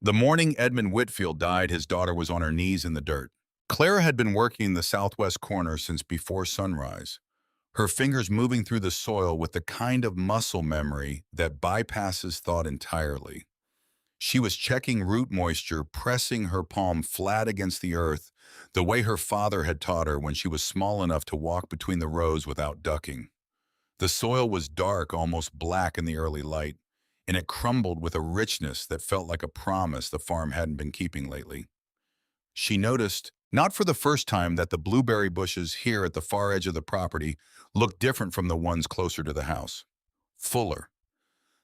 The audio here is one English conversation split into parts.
The morning Edmund Whitfield died, his daughter was on her knees in the dirt. Clara had been working in the southwest corner since before sunrise, her fingers moving through the soil with the kind of muscle memory that bypasses thought entirely. She was checking root moisture, pressing her palm flat against the earth, the way her father had taught her when she was small enough to walk between the rows without ducking. The soil was dark, almost black in the early light, and it crumbled with a richness that felt like a promise the farm hadn't been keeping lately. She noticed, not for the first time, that the blueberry bushes here at the far edge of the property looked different from the ones closer to the house. Fuller.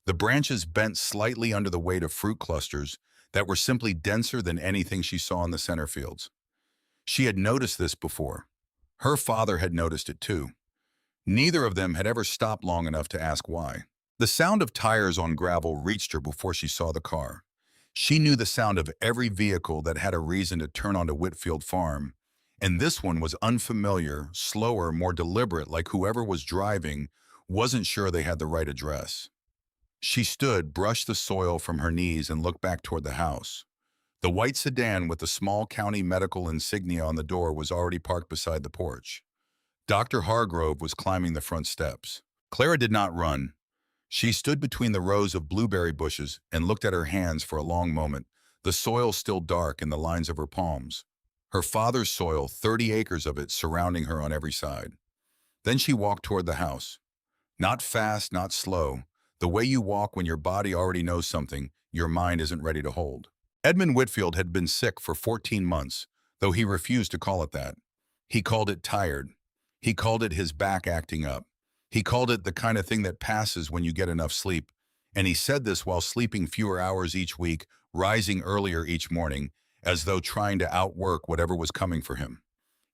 The branches bent slightly under the weight of fruit clusters that were simply denser than anything she saw in the center fields. She had noticed this before. Her father had noticed it too. Neither of them had ever stopped long enough to ask why. The sound of tires on gravel reached her before she saw the car. She knew the sound of every vehicle that had a reason to turn onto Whitfield Farm, and this one was unfamiliar, slower, more deliberate, like whoever was driving wasn't sure they had the right address. She stood, brushed the soil from her knees, and looked back toward the house. The white sedan with the small county medical insignia on the door was already parked beside the porch. Dr. Hargrove was climbing the front steps. Clara did not run. She stood between the rows of blueberry bushes and looked at her hands for a long moment, the soil still dark in the lines of her palms. Her father's soil, 30 acres of it, surrounding her on every side. Then she walked toward the house. Not fast, not slow. The way you walk when your body already knows something your mind isn't ready to hold. Edmund Whitfield had been sick for 14 months, though he refused to call it that. He called it tired. He called it his back acting up. He called it the kind of thing that passes when you get enough sleep. And he said this while sleeping fewer hours each week, rising earlier each morning, as though trying to outwork whatever was coming for him.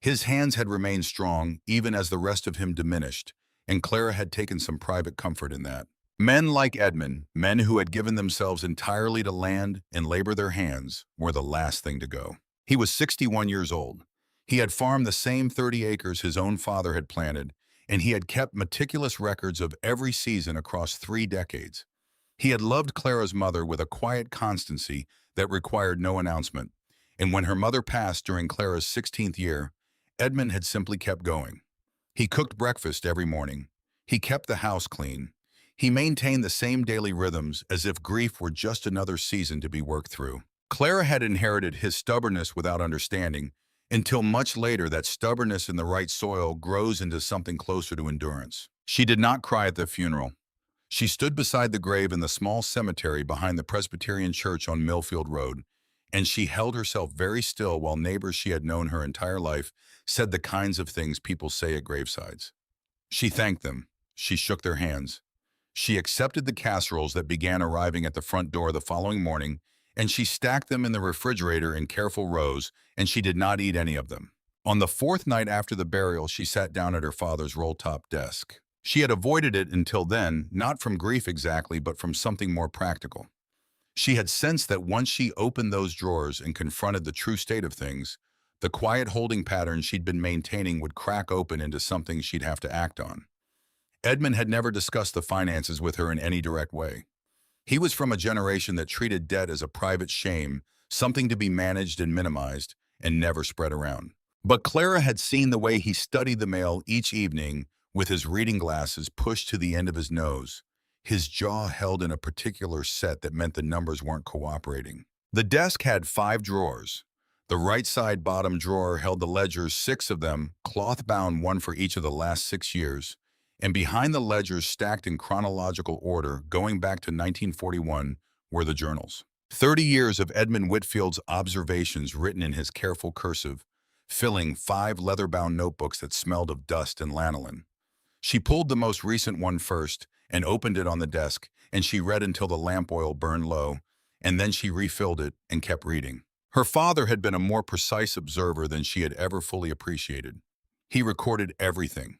His hands had remained strong, even as the rest of him diminished, and Clara had taken some private comfort in that. Men like Edmund, men who had given themselves entirely to land and labor their hands, were the last thing to go. He was 61 years old. He had farmed the same 30 acres his own father had planted, and he had kept meticulous records of every season across 3 decades. He had loved Clara's mother with a quiet constancy that required no announcement, and when her mother passed during Clara's 16th year, Edmund had simply kept going. He cooked breakfast every morning. He kept the house clean. He maintained the same daily rhythms as if grief were just another season to be worked through. Clara had inherited his stubbornness without understanding, until much later that stubbornness in the right soil grows into something closer to endurance. She did not cry at the funeral. She stood beside the grave in the small cemetery behind the Presbyterian church on Millfield Road, and she held herself very still while neighbors she had known her entire life said the kinds of things people say at gravesides. She thanked them. She shook their hands. She accepted the casseroles that began arriving at the front door the following morning, and she stacked them in the refrigerator in careful rows, and she did not eat any of them. On the 4th night after the burial, she sat down at her father's roll-top desk. She had avoided it until then, not from grief exactly, but from something more practical. She had sensed that once she opened those drawers and confronted the true state of things, the quiet holding pattern she'd been maintaining would crack open into something she'd have to act on. Edmund had never discussed the finances with her in any direct way. He was from a generation that treated debt as a private shame, something to be managed and minimized, and never spread around. But Clara had seen the way he studied the mail each evening with his reading glasses pushed to the end of his nose, his jaw held in a particular set that meant the numbers weren't cooperating. The desk had 5 drawers. The right side bottom drawer held the ledgers, 6 of them, cloth-bound, one for each of the last 6 years, and behind the ledgers, stacked in chronological order, going back to 1941, were the journals. 30 years of Edmund Whitfield's observations written in his careful cursive, filling 5 leather-bound notebooks that smelled of dust and lanolin. She pulled the most recent one first and opened it on the desk, and she read until the lamp oil burned low, and then she refilled it and kept reading. Her father had been a more precise observer than she had ever fully appreciated. He recorded everything: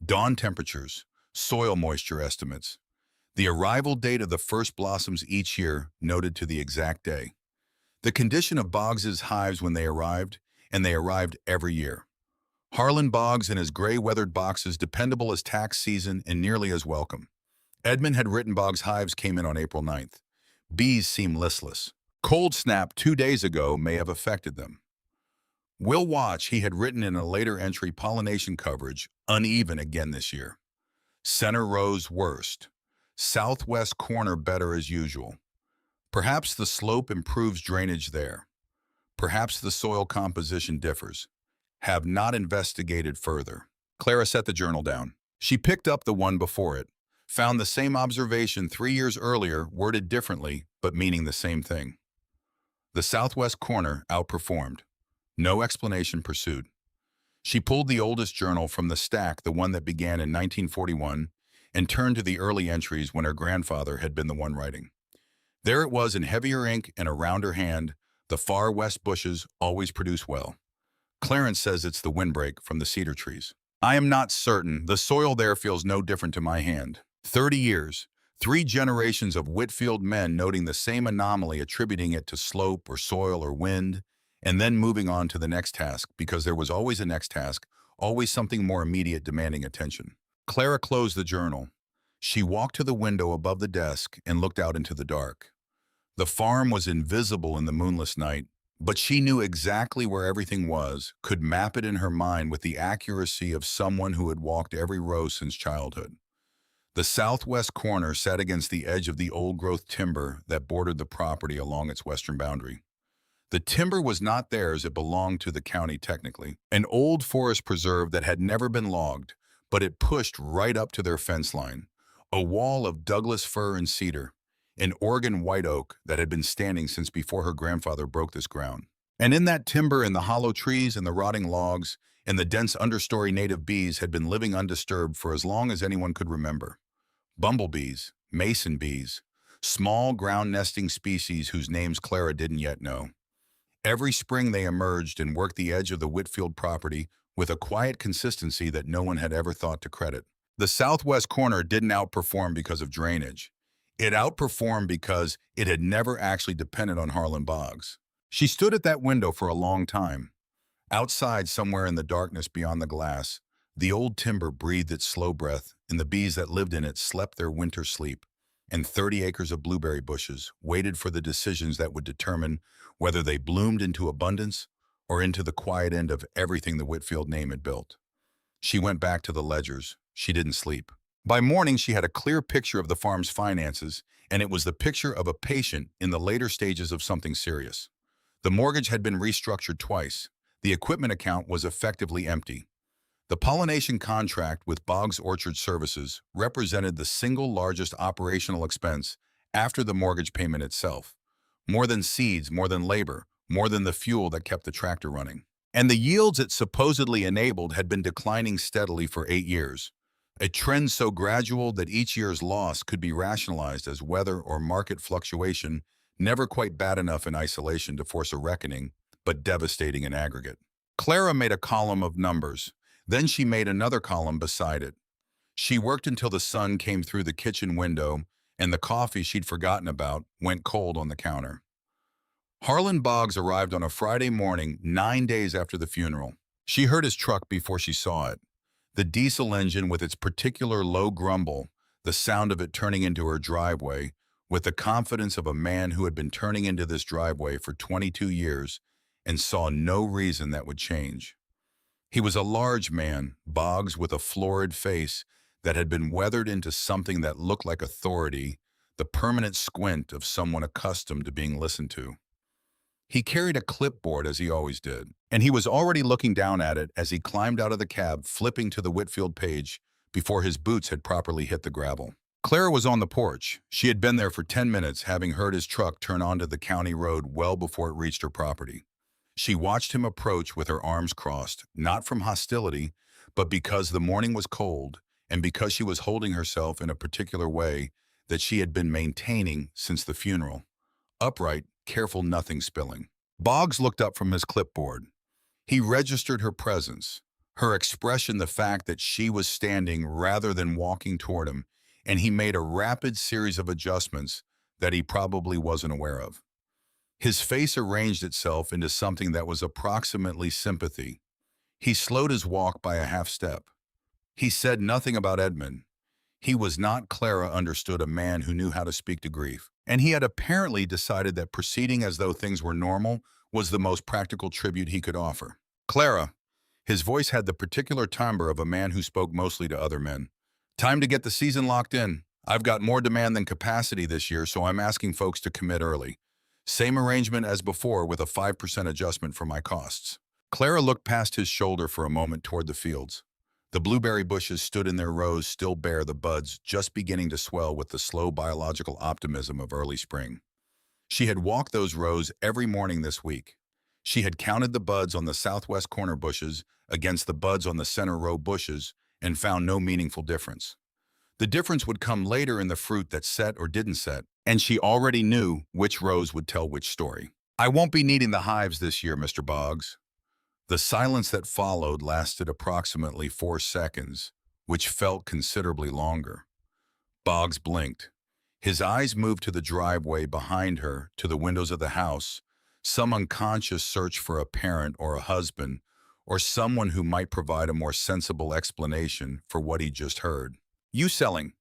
dawn temperatures, soil moisture estimates, the arrival date of the first blossoms each year noted to the exact day, the condition of Boggs's hives when they arrived, and they arrived every year. Harlan Boggs and his gray-weathered boxes, dependable as tax season and nearly as welcome. Edmund had written Boggs' hives came in on April 9th. Bees seemed listless. Cold snap 2 days ago may have affected them. We'll watch, he had written in a later entry, pollination coverage, uneven again this year. Center rows worst. Southwest corner better as usual. Perhaps the slope improves drainage there. Perhaps the soil composition differs. Have not investigated further. Clara set the journal down. She picked up the one before it, found the same observation 3 years earlier, worded differently, but meaning the same thing. The southwest corner outperformed. No explanation pursued. She pulled the oldest journal from the stack, the one that began in 1941, and turned to the early entries when her grandfather had been the one writing. There it was in heavier ink and around her hand. The far west bushes always produce well. Clarence says it's the windbreak from the cedar trees. I am not certain. The soil there feels no different to my hand. 30 years, 3 generations of Whitfield men noting the same anomaly, attributing it to slope or soil or wind, and then moving on to the next task, because there was always a next task, always something more immediate demanding attention. Clara closed the journal. She walked to the window above the desk and looked out into the dark. The farm was invisible in the moonless night, but she knew exactly where everything was, could map it in her mind with the accuracy of someone who had walked every row since childhood. The southwest corner sat against the edge of the old-growth timber that bordered the property along its western boundary. The timber was not theirs, it belonged to the county technically, an old forest preserve that had never been logged, but it pushed right up to their fence line, a wall of Douglas fir and cedar, an Oregon white oak that had been standing since before her grandfather broke this ground. And in that timber, in the hollow trees and the rotting logs and the dense understory, native bees had been living undisturbed for as long as anyone could remember. Bumblebees, mason bees, small ground-nesting species whose names Clara didn't yet know. Every spring they emerged and worked the edge of the Whitfield property with a quiet consistency that no one had ever thought to credit. The southwest corner didn't outperform because of drainage. It outperformed because it had never actually depended on Harlan Boggs. She stood at that window for a long time. Outside, somewhere in the darkness beyond the glass, the old timber breathed its slow breath, and the bees that lived in it slept their winter sleep, and 30 acres of blueberry bushes waited for the decisions that would determine whether they bloomed into abundance or into the quiet end of everything the Whitfield name had built. She went back to the ledgers. She didn't sleep. By morning, she had a clear picture of the farm's finances, and it was the picture of a patient in the later stages of something serious. The mortgage had been restructured twice. The equipment account was effectively empty. The pollination contract with Boggs Orchard Services represented the single largest operational expense after the mortgage payment itself. More than seeds, more than labor, more than the fuel that kept the tractor running. And the yields it supposedly enabled had been declining steadily for 8 years. A trend so gradual that each year's loss could be rationalized as weather or market fluctuation, never quite bad enough in isolation to force a reckoning, but devastating in aggregate. Clara made a column of numbers. Then she made another column beside it. She worked until the sun came through the kitchen window and the coffee she'd forgotten about went cold on the counter. Harlan Boggs arrived on a Friday morning, 9 days after the funeral. She heard his truck before she saw it. The diesel engine with its particular low grumble, the sound of it turning into her driveway, with the confidence of a man who had been turning into this driveway for 22 years and saw no reason that would change. He was a large man, Boggs, with a florid face that had been weathered into something that looked like authority, the permanent squint of someone accustomed to being listened to. He carried a clipboard as he always did, and he was already looking down at it as he climbed out of the cab, flipping to the Whitfield page before his boots had properly hit the gravel. Clara was on the porch. She had been there for 10 minutes, having heard his truck turn onto the county road well before it reached her property. She watched him approach with her arms crossed, not from hostility, but because the morning was cold and because she was holding herself in a particular way that she had been maintaining since the funeral. Upright, careful, nothing spilling. Boggs looked up from his clipboard. He registered her presence, her expression, the fact that she was standing rather than walking toward him, and he made a rapid series of adjustments that he probably wasn't aware of. His face arranged itself into something that was approximately sympathy. He slowed his walk by a half step. He said nothing about Edmund. He was not, Clara understood, a man who knew how to speak to grief. And he had apparently decided that proceeding as though things were normal was the most practical tribute he could offer. Clara, his voice had the particular timbre of a man who spoke mostly to other men. Time to get the season locked in. I've got more demand than capacity this year, so I'm asking folks to commit early. Same arrangement as before with a 5% adjustment for my costs. Clara looked past his shoulder for a moment toward the fields. The blueberry bushes stood in their rows, still bare, the buds just beginning to swell with the slow biological optimism of early spring. She had walked those rows every morning this week. She had counted the buds on the southwest corner bushes against the buds on the center row bushes and found no meaningful difference. The difference would come later in the fruit that set or didn't set, and she already knew which rows would tell which story. I won't be needing the hives this year, Mr. Boggs. The silence that followed lasted approximately 4 seconds, which felt considerably longer. Boggs blinked. His eyes moved to the driveway behind her, to the windows of the house, some unconscious search for a parent or a husband, or someone who might provide a more sensible explanation for what he just heard. You selling?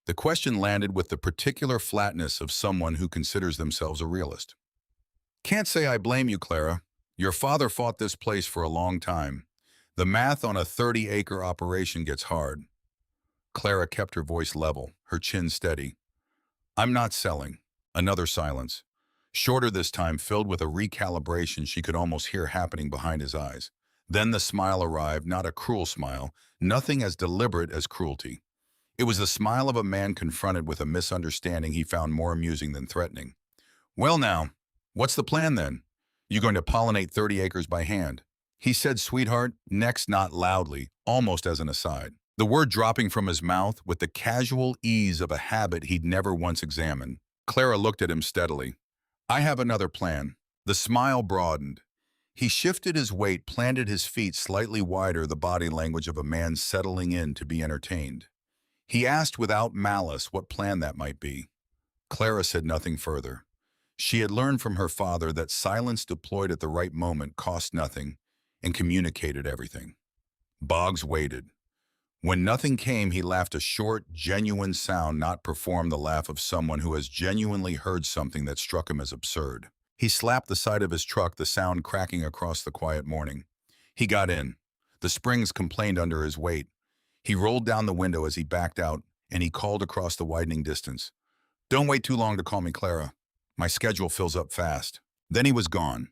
The question landed with the particular flatness of someone who considers themselves a realist. Can't say I blame you, Clara. Your father fought this place for a long time. The math on a 30-acre operation gets hard. Clara kept her voice level, her chin steady. I'm not selling. Another silence. Shorter this time, filled with a recalibration she could almost hear happening behind his eyes. Then the smile arrived, not a cruel smile, nothing as deliberate as cruelty. It was the smile of a man confronted with a misunderstanding he found more amusing than threatening. Well now, what's the plan then? You going to pollinate 30 acres by hand? He said, sweetheart, next, not loudly, almost as an aside. The word dropping from his mouth with the casual ease of a habit he'd never once examined. Clara looked at him steadily. I have another plan. The smile broadened. He shifted his weight, planted his feet slightly wider, the body language of a man settling in to be entertained. He asked without malice what plan that might be. Clara said nothing further. She had learned from her father that silence deployed at the right moment cost nothing and communicated everything. Boggs waited. When nothing came, he laughed, a short, genuine sound, not performed, the laugh of someone who has genuinely heard something that struck him as absurd. He slapped the side of his truck, the sound cracking across the quiet morning. He got in. The springs complained under his weight. He rolled down the window as he backed out, and he called across the widening distance. Don't wait too long to call me, Clara. My schedule fills up fast. Then he was gone.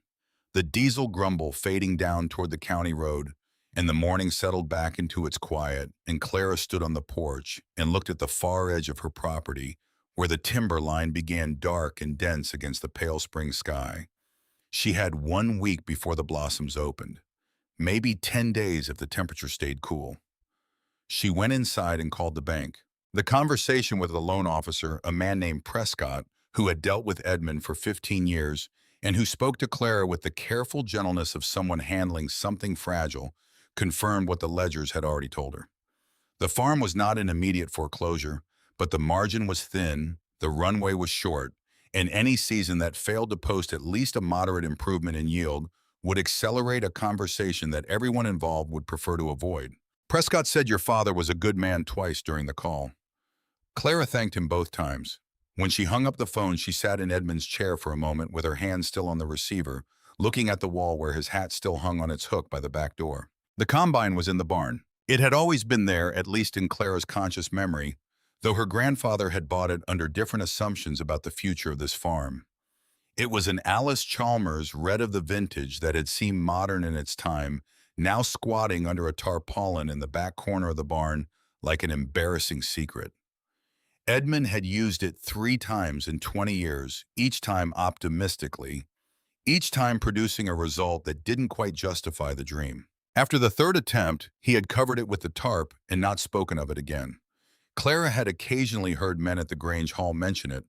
The diesel grumble fading down toward the county road, and the morning settled back into its quiet, and Clara stood on the porch and looked at the far edge of her property, where the timber line began dark and dense against the pale spring sky. She had 1 week before the blossoms opened, maybe 10 days if the temperature stayed cool. She went inside and called the bank. The conversation with the loan officer, a man named Prescott, who had dealt with Edmund for 15 years and who spoke to Clara with the careful gentleness of someone handling something fragile, confirmed what the ledgers had already told her. The farm was not in immediate foreclosure, but the margin was thin, the runway was short, and any season that failed to post at least a moderate improvement in yield would accelerate a conversation that everyone involved would prefer to avoid. Prescott said your father was a good man twice during the call. Clara thanked him both times. When she hung up the phone, she sat in Edmund's chair for a moment with her hand still on the receiver, looking at the wall where his hat still hung on its hook by the back door. The combine was in the barn. It had always been there, at least in Clara's conscious memory, though her grandfather had bought it under different assumptions about the future of this farm. It was an Alice Chalmers red of the vintage that had seemed modern in its time, now squatting under a tarpaulin in the back corner of the barn like an embarrassing secret. Edmund had used it 3 times in 20 years, each time optimistically, each time producing a result that didn't quite justify the dream. After the 3rd attempt, he had covered it with the tarp and not spoken of it again. Clara had occasionally heard men at the Grange Hall mention it.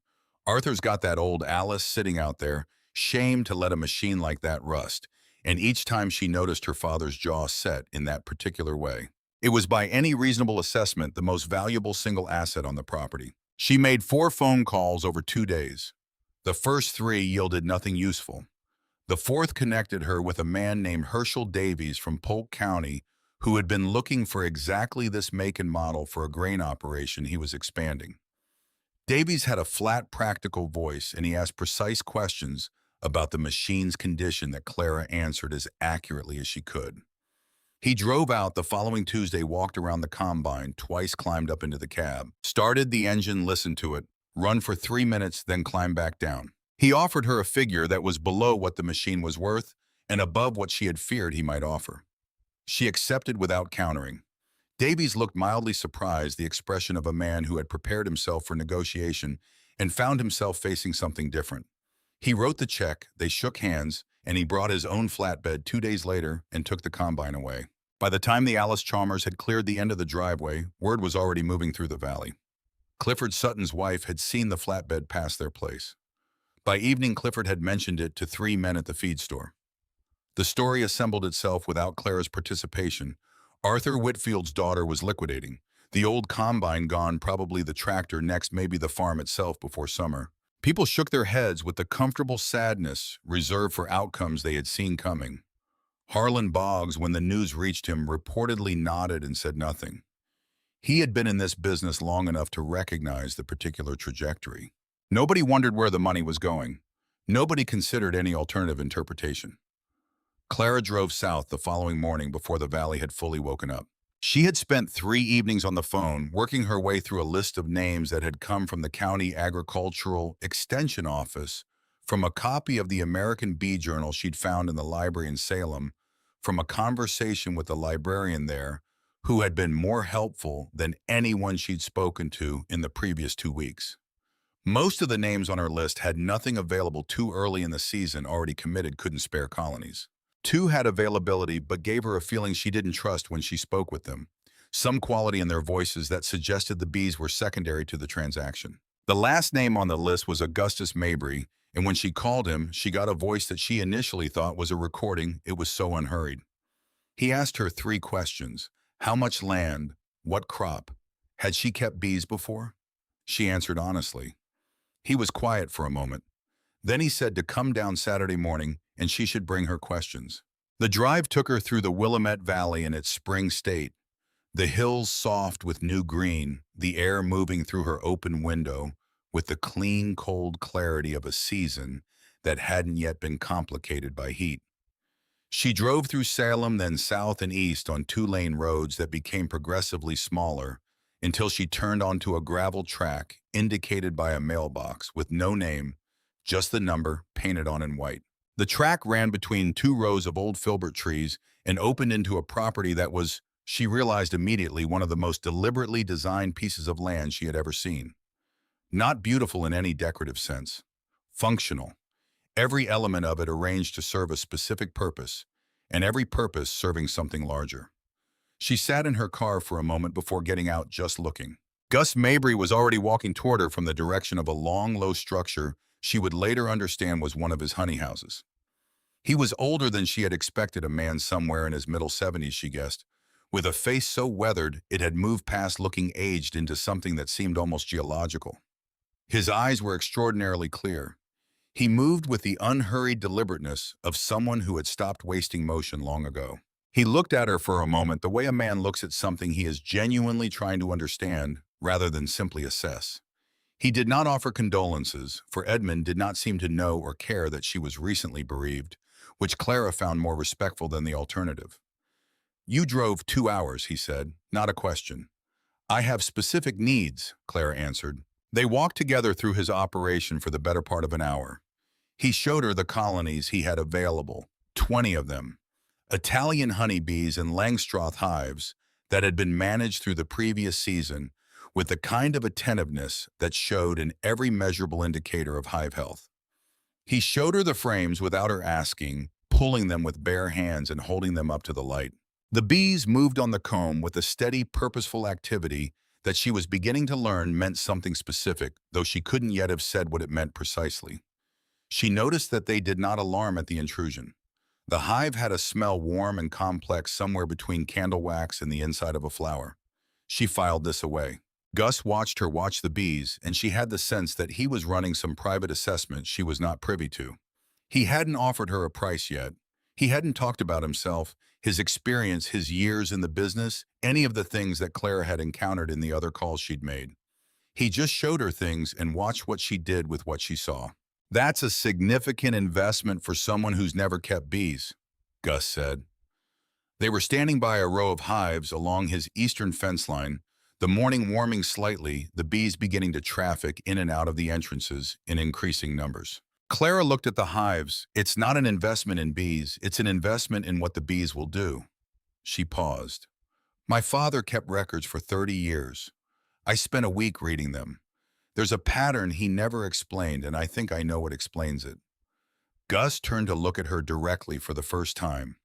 Arthur's got that old Alice sitting out there, shamed to let a machine like that rust, and each time she noticed her father's jaw set in that particular way. It was by any reasonable assessment the most valuable single asset on the property. She made 4 phone calls over 2 days. The first 3 yielded nothing useful. The 4th connected her with a man named Herschel Davies from Polk County, who had been looking for exactly this make and model for a grain operation he was expanding. Davies had a flat, practical voice, and he asked precise questions about the machine's condition that Clara answered as accurately as she could. He drove out the following Tuesday, walked around the combine, twice climbed up into the cab, started the engine, listened to it, run for 3 minutes, then climbed back down. He offered her a figure that was below what the machine was worth and above what she had feared he might offer. She accepted without countering. Davies looked mildly surprised, the expression of a man who had prepared himself for negotiation and found himself facing something different. He wrote the check, they shook hands, and he brought his own flatbed 2 days later and took the combine away. By the time the Alice Chalmers had cleared the end of the driveway, word was already moving through the valley. Clifford Sutton's wife had seen the flatbed pass their place. By evening, Clifford had mentioned it to 3 men at the feed store. The story assembled itself without Clara's participation. Arthur Whitfield's daughter was liquidating. The old combine gone, probably the tractor, next maybe the farm itself before summer. People shook their heads with the comfortable sadness reserved for outcomes they had seen coming. Harlan Boggs, when the news reached him, reportedly nodded and said nothing. He had been in this business long enough to recognize the particular trajectory. Nobody wondered where the money was going. Nobody considered any alternative interpretation. Clara drove south the following morning before the valley had fully woken up. She had spent 3 evenings on the phone, working her way through a list of names that had come from the County Agricultural Extension Office, from a copy of the American Bee Journal she'd found in the library in Salem, from a conversation with the librarian there, who had been more helpful than anyone she'd spoken to in the previous 2 weeks. Most of the names on her list had nothing available too early in the season, already committed, couldn't spare colonies. 2 had availability but gave her a feeling she didn't trust when she spoke with them, some quality in their voices that suggested the bees were secondary to the transaction. The last name on the list was Augustus Mabry, and when she called him, she got a voice that she initially thought was a recording. It was so unhurried. He asked her 3 questions. How much land? What crop? Had she kept bees before? She answered honestly. He was quiet for a moment. Then he said to come down Saturday morning and she should bring her questions. The drive took her through the Willamette Valley in its spring state, the hills soft with new green, the air moving through her open window with the clean, cold clarity of a season that hadn't yet been complicated by heat. She drove through Salem, then south and east on 2-lane roads that became progressively smaller until she turned onto a gravel track indicated by a mailbox with no name, just the number painted on in white. The track ran between 2 rows of old filbert trees and opened into a property that was, she realized immediately, one of the most deliberately designed pieces of land she had ever seen. Not beautiful in any decorative sense. Functional. Every element of it arranged to serve a specific purpose, and every purpose serving something larger. She sat in her car for a moment before getting out, just looking. Gus Mabry was already walking toward her from the direction of a long, low structure she would later understand was one of his honey houses. He was older than she had expected, a man somewhere in his middle 70s, she guessed, with a face so weathered it had moved past looking aged into something that seemed almost geological. His eyes were extraordinarily clear. He moved with the unhurried deliberateness of someone who had stopped wasting motion long ago. He looked at her for a moment the way a man looks at something he is genuinely trying to understand rather than simply assess. He did not offer condolences, for Edmund did not seem to know or care that she was recently bereaved, which Clara found more respectful than the alternative. You drove 2 hours, he said, not a question. I have specific needs, Clara answered. They walked together through his operation for the better part of an hour. He showed her the colonies he had available, 20 of them, Italian honeybees in Langstroth hives that had been managed through the previous season with the kind of attentiveness that showed in every measurable indicator of hive health. He showed her the frames without her asking, pulling them with bare hands and holding them up to the light. The bees moved on the comb with a steady, purposeful activity that she was beginning to learn meant something specific, though she couldn't yet have said what it meant precisely. She noticed that they did not alarm at the intrusion. The hive had a smell warm and complex, somewhere between candle wax and the inside of a flower. She filed this away. Gus watched her watch the bees, and she had the sense that he was running some private assessment she was not privy to. He hadn't offered her a price yet. He hadn't talked about himself, his experience, his years in the business, any of the things that Clara had encountered in the other calls she'd made. He just showed her things and watched what she did with what she saw. That's a significant investment for someone who's never kept bees, Gus said. They were standing by a row of hives along his eastern fence line, the morning warming slightly, the bees beginning to traffic in and out of the entrances in increasing numbers. Clara looked at the hives. It's not an investment in bees, it's an investment in what the bees will do. She paused. My father kept records for 30 years. I spent a week reading them. There's a pattern he never explained, and I think I know what explains it. Gus turned to look at her directly for the first time.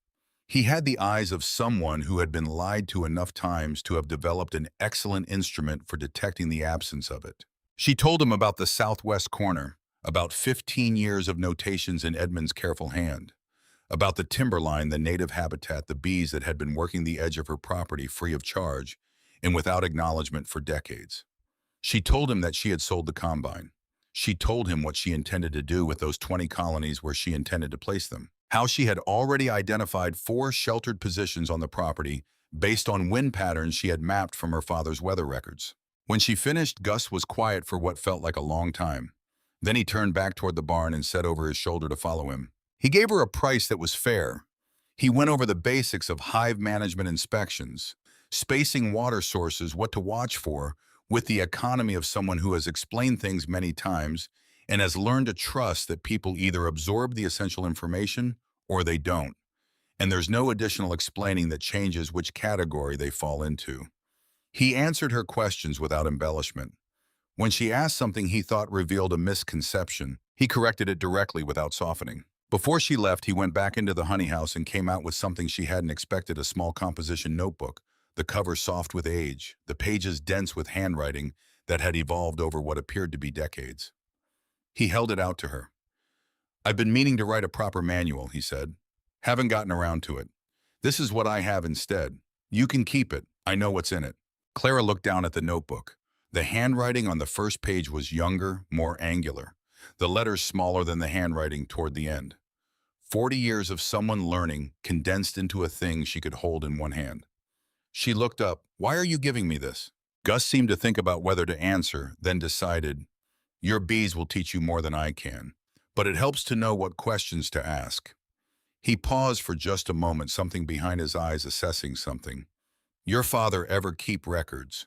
He had the eyes of someone who had been lied to enough times to have developed an excellent instrument for detecting the absence of it. She told him about the southwest corner, about 15 years of notations in Edmund's careful hand, about the timberline, the native habitat, the bees that had been working the edge of her property free of charge and without acknowledgement for decades. She told him that she had sold the combine. She told him what she intended to do with those 20 colonies where she intended to place them. How she had already identified 4 sheltered positions on the property based on wind patterns she had mapped from her father's weather records. When she finished, Gus was quiet for what felt like a long time. Then he turned back toward the barn and said over his shoulder to follow him. He gave her a price that was fair. He went over the basics of hive management inspections, spacing water sources, what to watch for, with the economy of someone who has explained things many times and has learned to trust that people either absorb the essential information or they don't. And there's no additional explaining that changes which category they fall into. He answered her questions without embellishment. When she asked something he thought revealed a misconception, he corrected it directly without softening. Before she left, he went back into the honey house and came out with something she hadn't expected, a small composition notebook, the cover soft with age, the pages dense with handwriting that had evolved over what appeared to be decades. He held it out to her. I've been meaning to write a proper manual, he said. Haven't gotten around to it. This is what I have instead. You can keep it. I know what's in it. Clara looked down at the notebook. The handwriting on the first page was younger, more angular. The letters smaller than the handwriting toward the end. 40 years of someone learning condensed into a thing she could hold in one hand. She looked up. Why are you giving me this? Gus seemed to think about whether to answer, then decided, your bees will teach you more than I can, but it helps to know what questions to ask. He paused for just a moment, something behind his eyes assessing something. Your father ever keep records?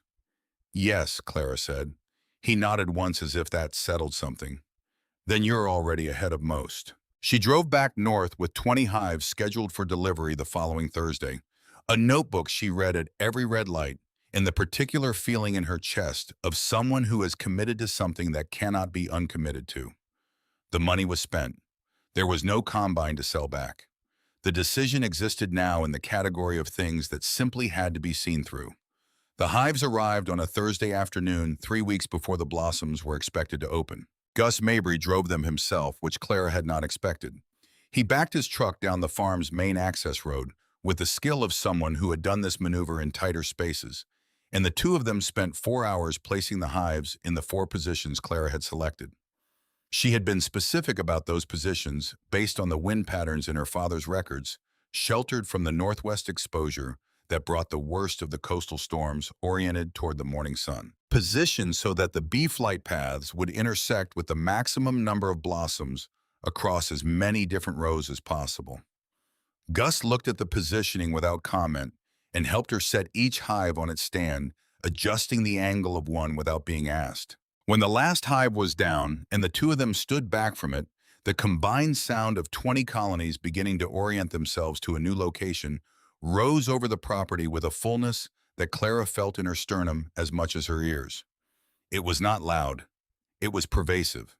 Yes, Clara said. He nodded once as if that settled something. Then you're already ahead of most. She drove back north with 20 hives scheduled for delivery the following Thursday. A notebook she read at every red light, and the particular feeling in her chest of someone who is committed to something that cannot be uncommitted to. The money was spent. There was no combine to sell back. The decision existed now in the category of things that simply had to be seen through. The hives arrived on a Thursday afternoon, 3 weeks before the blossoms were expected to open. Gus Mabry drove them himself, which Clara had not expected. He backed his truck down the farm's main access road with the skill of someone who had done this maneuver in tighter spaces, and the two of them spent 4 hours placing the hives in the 4 positions Clara had selected. She had been specific about those positions based on the wind patterns in her father's records, sheltered from the northwest exposure that brought the worst of the coastal storms oriented toward the morning sun. Positioned so that the bee flight paths would intersect with the maximum number of blossoms across as many different rows as possible. Gus looked at the positioning without comment and helped her set each hive on its stand, adjusting the angle of one without being asked. When the last hive was down and the two of them stood back from it, the combined sound of 20 colonies beginning to orient themselves to a new location rose over the property with a fullness that Clara felt in her sternum as much as her ears. It was not loud. It was pervasive.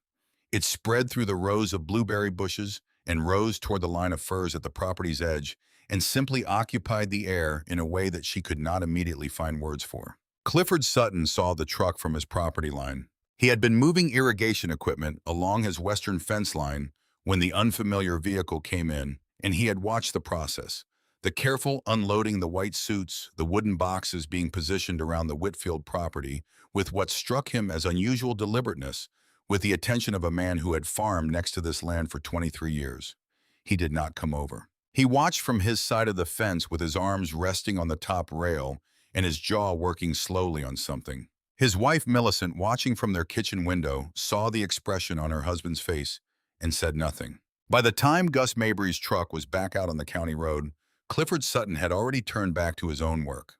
It spread through the rows of blueberry bushes and rose toward the line of firs at the property's edge and simply occupied the air in a way that she could not immediately find words for. Clifford Sutton saw the truck from his property line. He had been moving irrigation equipment along his western fence line when the unfamiliar vehicle came in, and he had watched the process. The careful unloading the white suits, the wooden boxes being positioned around the Whitfield property with what struck him as unusual deliberateness, with the attention of a man who had farmed next to this land for 23 years. He did not come over. He watched from his side of the fence with his arms resting on the top rail and his jaw working slowly on something. His wife, Millicent, watching from their kitchen window, saw the expression on her husband's face and said nothing. By the time Gus Mabry's truck was back out on the county road, Clifford Sutton had already turned back to his own work.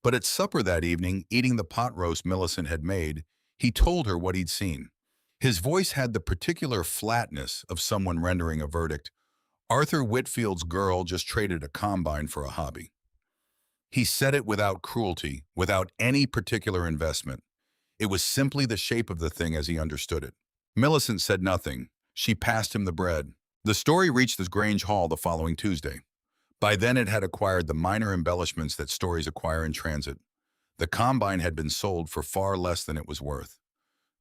But at supper that evening, eating the pot roast Millicent had made, he told her what he'd seen. His voice had the particular flatness of someone rendering a verdict. Arthur Whitfield's girl just traded a combine for a hobby. He said it without cruelty, without any particular investment. It was simply the shape of the thing as he understood it. Millicent said nothing. She passed him the bread. The story reached the Grange Hall the following Tuesday. By then it had acquired the minor embellishments that stories acquire in transit. The combine had been sold for far less than it was worth.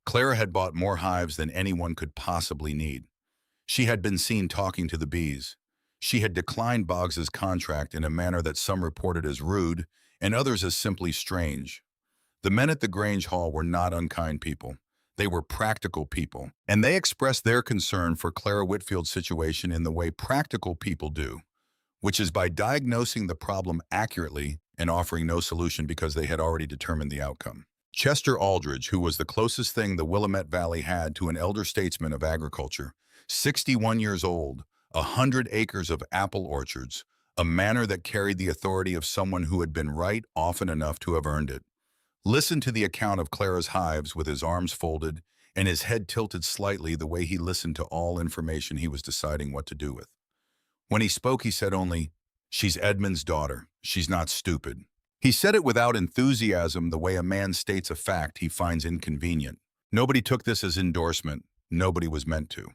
Clara had bought more hives than anyone could possibly need. She had been seen talking to the bees. She had declined Boggs's contract in a manner that some reported as rude and others as simply strange. The men at the Grange Hall were not unkind people. They were practical people, and they expressed their concern for Clara Whitfield's situation in the way practical people do, which is by diagnosing the problem accurately and offering no solution because they had already determined the outcome. Chester Aldridge, who was the closest thing the Willamette Valley had to an elder statesman of agriculture, 61 years old, 100 acres of apple orchards, a manner that carried the authority of someone who had been right often enough to have earned it, listened to the account of Clara's hives with his arms folded and his head tilted slightly the way he listened to all information he was deciding what to do with. When he spoke, he said only, "She's Edmund's daughter. She's not stupid." He said it without enthusiasm, the way a man states a fact he finds inconvenient. Nobody took this as endorsement. Nobody was meant to.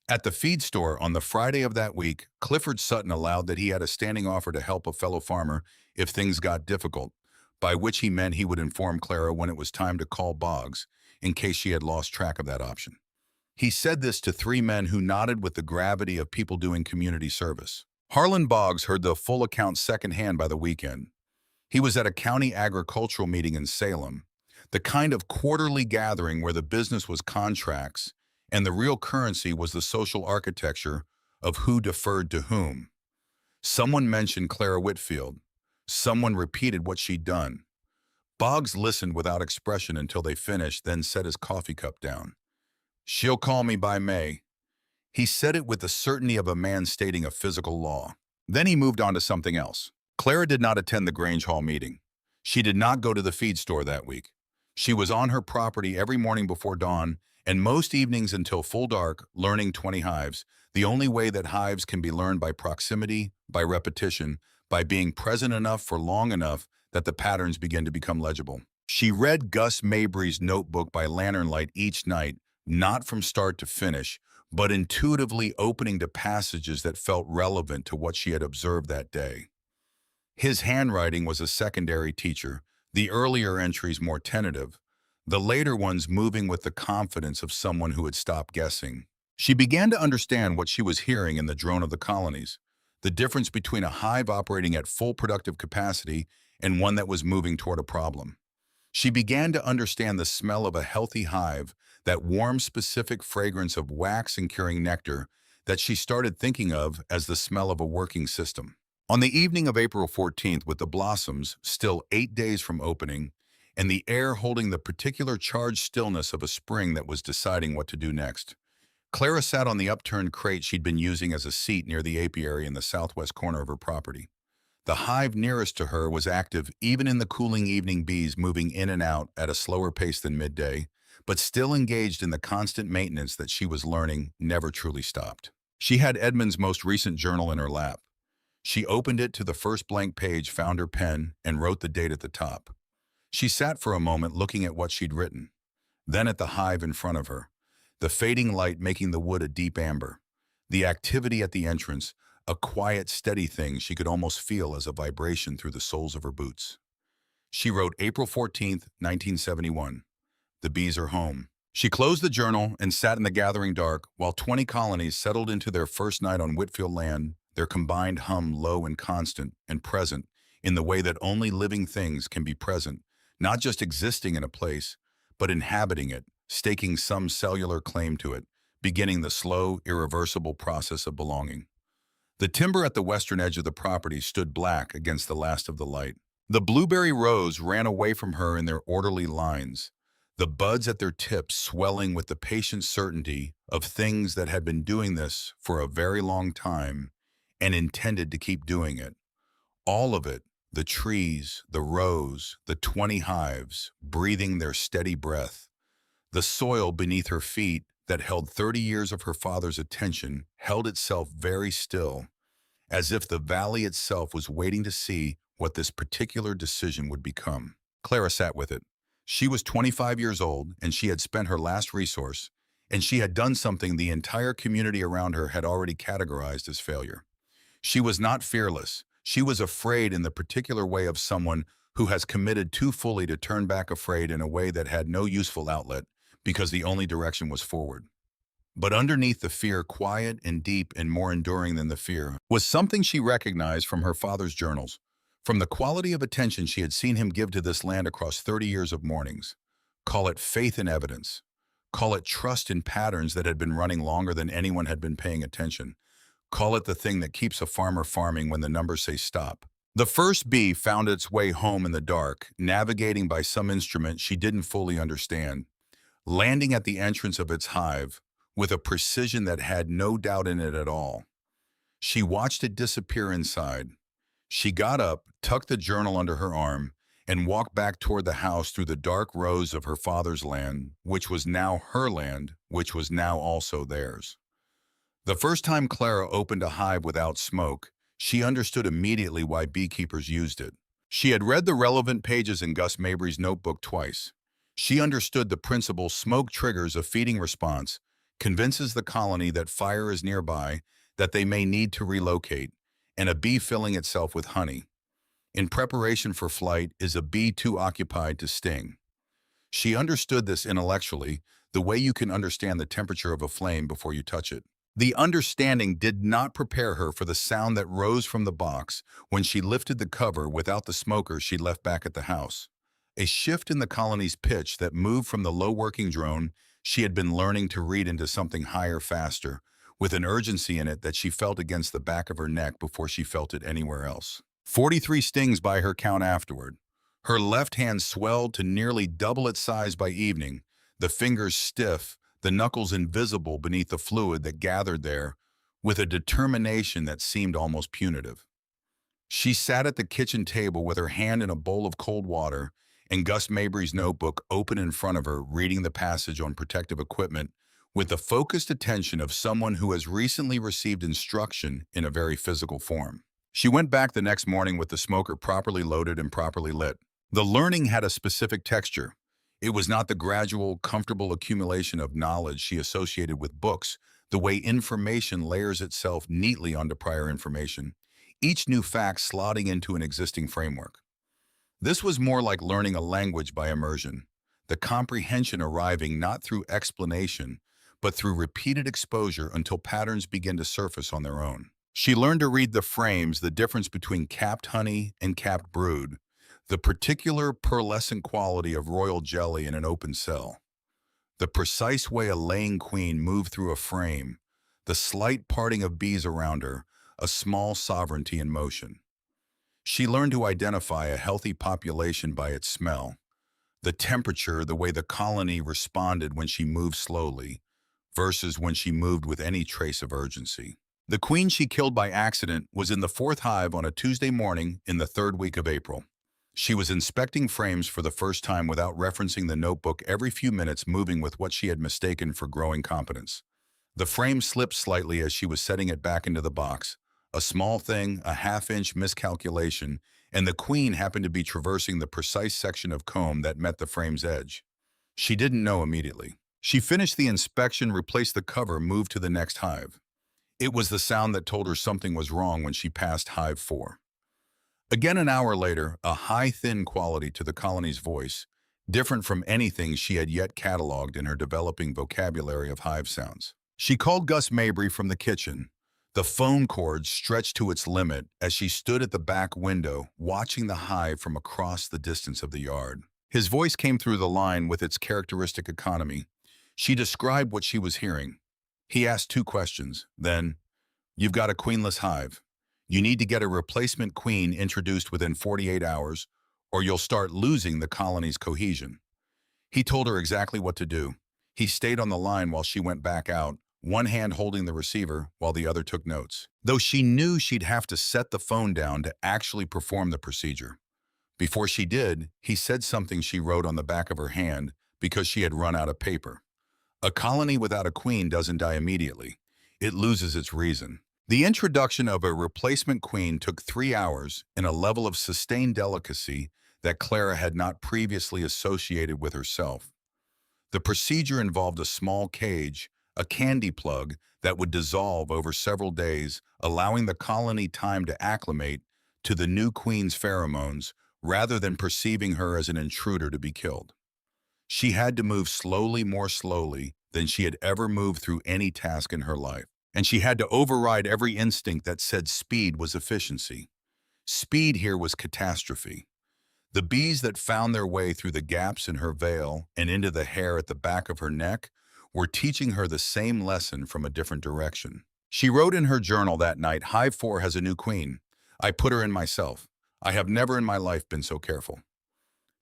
At the feed store on the Friday of that week, Clifford Sutton allowed that he had a standing offer to help a fellow farmer if things got difficult, by which he meant he would inform Clara when it was time to call Boggs, in case she had lost track of that option. He said this to three men who nodded with the gravity of people doing community service. Harlan Boggs heard the full account secondhand by the weekend. He was at a county agricultural meeting in Salem, the kind of quarterly gathering where the business was contracts and the real currency was the social architecture of who deferred to whom. Someone mentioned Clara Whitfield. Someone repeated what she'd done. Boggs listened without expression until they finished, then set his coffee cup down. "She'll call me by May." He said it with the certainty of a man stating a physical law. Then he moved on to something else. Clara did not attend the Grange Hall meeting. She did not go to the feed store that week. She was on her property every morning before dawn and most evenings until full dark, learning 20 hives, the only way that hives can be learned by proximity, by repetition, by being present enough for long enough that the patterns begin to become legible. She read Gus Mabry's notebook by lantern light each night, not from start to finish, but intuitively opening to passages that felt relevant to what she had observed that day. His handwriting was a secondary teacher, the earlier entries more tentative, the later ones moving with the confidence of someone who had stopped guessing. She began to understand what she was hearing in the drone of the colonies, the difference between a hive operating at full productive capacity and one that was moving toward a problem. She began to understand the smell of a healthy hive, that warm, specific fragrance of wax and curing nectar that she started thinking of as the smell of a working system. On the evening of April 14th, with the blossoms still 8 days from opening, and the air holding the particular charged stillness of a spring that was deciding what to do next, Clara sat on the upturned crate she'd been using as a seat near the apiary in the southwest corner of her property. The hive nearest to her was active even in the cooling evening, bees moving in and out at a slower pace than midday, but still engaged in the constant maintenance that she was learning never truly stopped. She had Edmund's most recent journal in her lap. She opened it to the first blank page, found her pen, and wrote the date at the top. She sat for a moment looking at what she'd written, then at the hive in front of her, the fading light making the wood a deep amber, the activity at the entrance, a quiet, steady thing she could almost feel as a vibration through the soles of her boots. She wrote April 14th, 1971. The bees are home. She closed the journal and sat in the gathering dark while 20 colonies settled into their first night on Whitfield land, their combined hum low and constant and present in the way that only living things can be present, not just existing in a place, but inhabiting it, staking some cellular claim to it, beginning the slow, irreversible process of belonging. The timber at the western edge of the property stood black against the last of the light. The blueberry rows ran away from her in their orderly lines, the buds at their tips swelling with the patient certainty of things that had been doing this for a very long time and intended to keep doing it. All of it, the trees, the rows, the 20 hives, breathing their steady breath. The soil beneath her feet that held 30 years of her father's attention held itself very still, as if the valley itself was waiting to see what this particular decision would become. Clara sat with it. She was 25 years old, and she had spent her last resource, and she had done something the entire community around her had already categorized as failure. She was not fearless. She was afraid in the particular way of someone who has committed too fully to turn back afraid in a way that had no useful outlet because the only direction was forward. But underneath the fear, quiet and deep and more enduring than the fear, was something she recognized from her father's journals, from the quality of attention she had seen him give to this land across 30 years of mornings. Call it faith in evidence. Call it trust in patterns that had been running longer than anyone had been paying attention. Call it the thing that keeps a farmer farming when the numbers say stop. The first bee found its way home in the dark, navigating by some instrument she didn't fully understand, landing at the entrance of its hive with a precision that had no doubt in it at all. She watched it disappear inside. She got up, tucked the journal under her arm, and walked back toward the house through the dark rows of her father's land, which was now her land, which was now also theirs. The first time Clara opened a hive without smoke, she understood immediately why beekeepers used it. She had read the relevant pages in Gus Mabry's notebook twice. She understood the principle smoke triggers a feeding response, convinces the colony that fire is nearby, that they may need to relocate, and a bee filling itself with honey. In preparation for flight is a bee too occupied to sting. She understood this intellectually, the way you can understand the temperature of a flame before you touch it. The understanding did not prepare her for the sound that rose from the box when she lifted the cover without the smoker she'd left back at the house. A shift in the colony's pitch that moved from the low working drone she had been learning to read into something higher faster, with an urgency in it that she felt against the back of her neck before she felt it anywhere else. 43 stings by her count afterward. Her left hand swelled to nearly double its size by evening, the fingers stiff, the knuckles invisible beneath the fluid that gathered there, with a determination that seemed almost punitive. She sat at the kitchen table with her hand in a bowl of cold water and Gus Mabry's notebook open in front of her, reading the passage on protective equipment with the focused attention of someone who has recently received instruction in a very physical form. She went back the next morning with the smoker properly loaded and properly lit. The learning had a specific texture. It was not the gradual, comfortable accumulation of knowledge she associated with books, the way information layers itself neatly onto prior information, each new fact slotting into an existing framework. This was more like learning a language by immersion, the comprehension arriving not through explanation, but through repeated exposure until patterns begin to surface on their own. She learned to read the frames, the difference between capped honey and capped brood, the particular pearlescent quality of royal jelly in an open cell, the precise way a laying queen moved through a frame, the slight parting of bees around her, a small sovereignty in motion. She learned to identify a healthy population by its smell, the temperature, the way the colony responded when she moved slowly, versus when she moved with any trace of urgency. The queen she killed by accident was in the 4th hive on a Tuesday morning in the 3rd week of April. She was inspecting frames for the first time without referencing the notebook every few minutes, moving with what she had mistaken for growing competence. The frame slipped slightly as she was setting it back into the box. A small thing, a half-inch miscalculation, and the queen happened to be traversing the precise section of comb that met the frame's edge. She didn't know immediately. She finished the inspection, replaced the cover, moved to the next hive. It was the sound that told her something was wrong when she passed hive 4. Again an hour later, a high, thin quality to the colony's voice, different from anything she had yet cataloged in her developing vocabulary of hive sounds. She called Gus Mabry from the kitchen. The phone cord stretched to its limit as she stood at the back window, watching the hive from across the distance of the yard. His voice came through the line with its characteristic economy. She described what she was hearing. He asked 2 questions. Then, You've got a queenless hive. You need to get a replacement queen introduced within 48 hours, or you'll start losing the colony's cohesion. He told her exactly what to do. He stayed on the line while she went back out, one hand holding the receiver while the other took notes. Though she knew she'd have to set the phone down to actually perform the procedure. Before she did, he said something she wrote on the back of her hand because she had run out of paper. A colony without a queen doesn't die immediately. It loses its reason. The introduction of a replacement queen took 3 hours in a level of sustained delicacy that Clara had not previously associated with herself. The procedure involved a small cage, a candy plug that would dissolve over several days, allowing the colony time to acclimate to the new queen's pheromones rather than perceiving her as an intruder to be killed. She had to move slowly, more slowly than she had ever moved through any task in her life. And she had to override every instinct that said speed was efficiency. Speed here was catastrophe. The bees that found their way through the gaps in her veil and into the hair at the back of her neck were teaching her the same lesson from a different direction. She wrote in her journal that night, "Hive 4 has a new queen. I put her in myself. I have never in my life been so careful."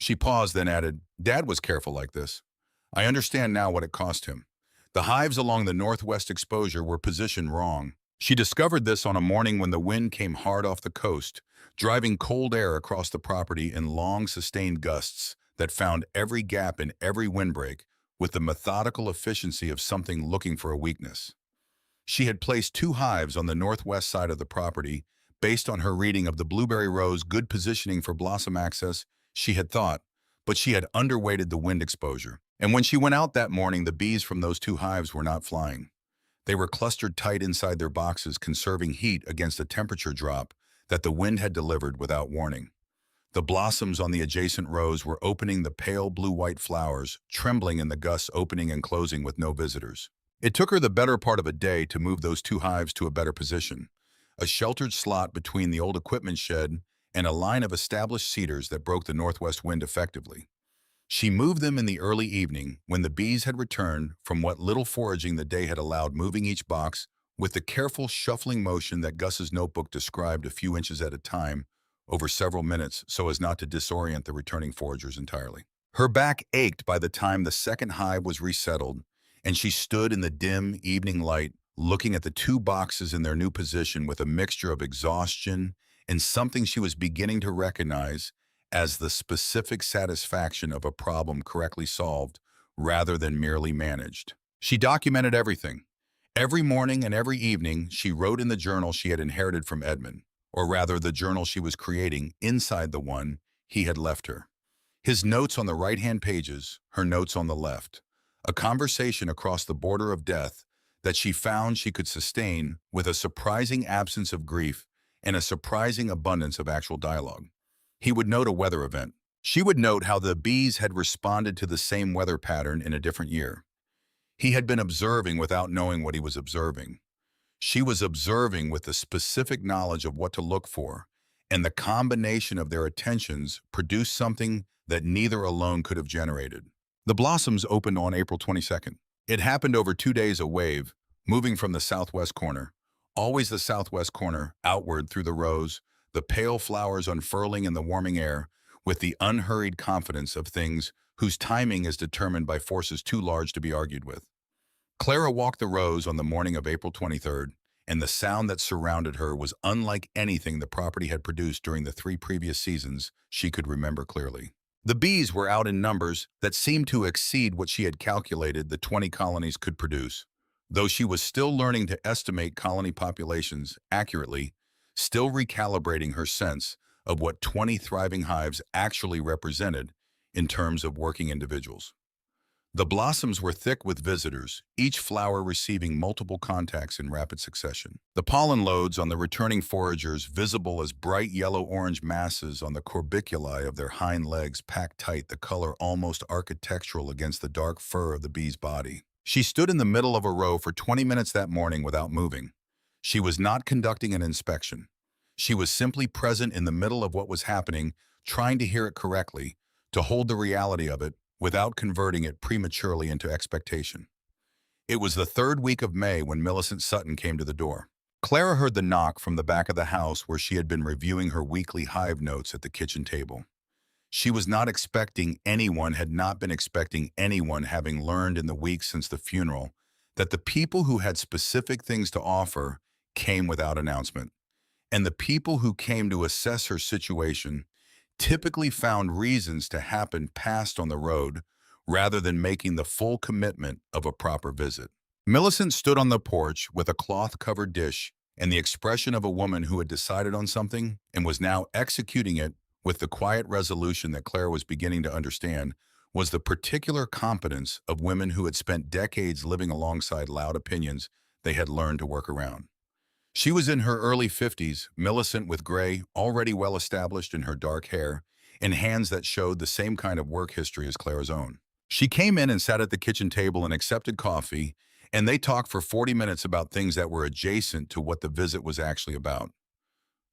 She paused, then added, "Dad was careful like this. I understand now what it cost him. The hives along the northwest exposure were positioned wrong. She discovered this on a morning when the wind came hard off the coast, driving cold air across the property in long, sustained gusts that found every gap in every windbreak with the methodical efficiency of something looking for a weakness. She had placed 2 hives on the northwest side of the property based on her reading of the blueberry rose good positioning for blossom access, she had thought, but she had underweighted the wind exposure. And when she went out that morning, the bees from those 2 hives were not flying. They were clustered tight inside their boxes, conserving heat against a temperature drop that the wind had delivered without warning. The blossoms on the adjacent rows were opening the pale blue-white flowers, trembling in the gusts opening and closing with no visitors. It took her the better part of a day to move those 2 hives to a better position, a sheltered slot between the old equipment shed and a line of established cedars that broke the northwest wind effectively. She moved them in the early evening when the bees had returned from what little foraging the day had allowed, moving each box with the careful shuffling motion that Gus's notebook described, a few inches at a time over several minutes so as not to disorient the returning foragers entirely. Her back ached by the time the second hive was resettled, and she stood in the dim evening light looking at the 2 boxes in their new position with a mixture of exhaustion and something she was beginning to recognize as the specific satisfaction of a problem correctly solved rather than merely managed. She documented everything. Every morning and every evening, she wrote in the journal she had inherited from Edmund, or rather the journal she was creating inside the one he had left her. His notes on the right-hand pages, her notes on the left. A conversation across the border of death that she found she could sustain with a surprising absence of grief and a surprising abundance of actual dialogue. He would note a weather event. She would note how the bees had responded to the same weather pattern in a different year. He had been observing without knowing what he was observing. She was observing with the specific knowledge of what to look for, and the combination of their attentions produced something that neither alone could have generated. The blossoms opened on April 22nd. It happened over 2 days, a wave, moving from the southwest corner, always the southwest corner, outward through the rows, the pale flowers unfurling in the warming air, with the unhurried confidence of things whose timing is determined by forces too large to be argued with. Clara walked the rows on the morning of April 23rd, and the sound that surrounded her was unlike anything the property had produced during the 3 previous seasons she could remember clearly. The bees were out in numbers that seemed to exceed what she had calculated the 20 colonies could produce. Though she was still learning to estimate colony populations accurately, still recalibrating her sense of what 20 thriving hives actually represented in terms of working individuals. The blossoms were thick with visitors, each flower receiving multiple contacts in rapid succession. The pollen loads on the returning foragers, visible as bright yellow-orange masses on the corbiculae of their hind legs, packed tight, the color almost architectural against the dark fur of the bee's body. She stood in the middle of a row for 20 minutes that morning without moving. She was not conducting an inspection. She was simply present in the middle of what was happening, trying to hear it correctly, to hold the reality of it, without converting it prematurely into expectation. It was the 3rd week of May when Millicent Sutton came to the door. Clara heard the knock from the back of the house where she had been reviewing her weekly hive notes at the kitchen table. She was not expecting anyone, had not been expecting anyone, having learned in the weeks since the funeral that the people who had specific things to offer came without announcement. And the people who came to assess her situation typically found reasons to happen past on the road rather than making the full commitment of a proper visit. Millicent stood on the porch with a cloth-covered dish and the expression of a woman who had decided on something and was now executing it with the quiet resolution that Claire was beginning to understand was the particular competence of women who had spent decades living alongside loud opinions they had learned to work around. She was in her early 50s, Millicent, with gray, already well established in her dark hair, and hands that showed the same kind of work history as Clara's own. She came in and sat at the kitchen table and accepted coffee, and they talked for 40 minutes about things that were adjacent to what the visit was actually about.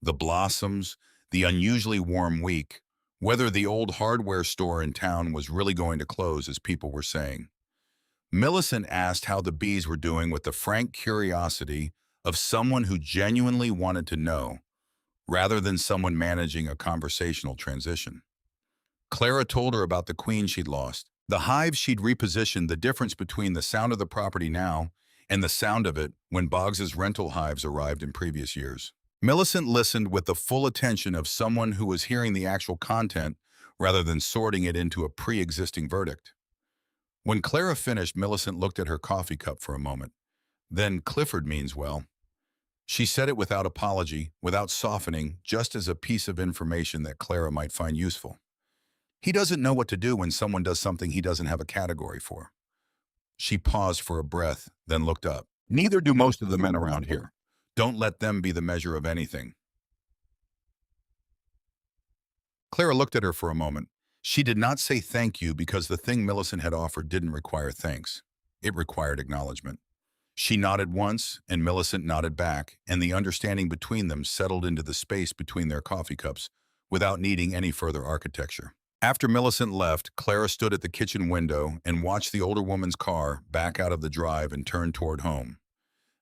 The blossoms, the unusually warm week, whether the old hardware store in town was really going to close as people were saying. Millicent asked how the bees were doing with the frank curiosity of someone who genuinely wanted to know, rather than someone managing a conversational transition. Clara told her about the queen she'd lost, the hive she'd repositioned, the difference between the sound of the property now and the sound of it when Boggs's rental hives arrived in previous years. Millicent listened with the full attention of someone who was hearing the actual content rather than sorting it into a pre-existing verdict. When Clara finished, Millicent looked at her coffee cup for a moment. Then Clifford means well. She said it without apology, without softening, just as a piece of information that Clara might find useful. He doesn't know what to do when someone does something he doesn't have a category for. She paused for a breath, then looked up. Neither do most of the men around here. Don't let them be the measure of anything. Clara looked at her for a moment. She did not say thank you because the thing Millicent had offered didn't require thanks. It required acknowledgement. She nodded once, and Millicent nodded back, and the understanding between them settled into the space between their coffee cups without needing any further architecture. After Millicent left, Clara stood at the kitchen window and watched the older woman's car back out of the drive and turn toward home.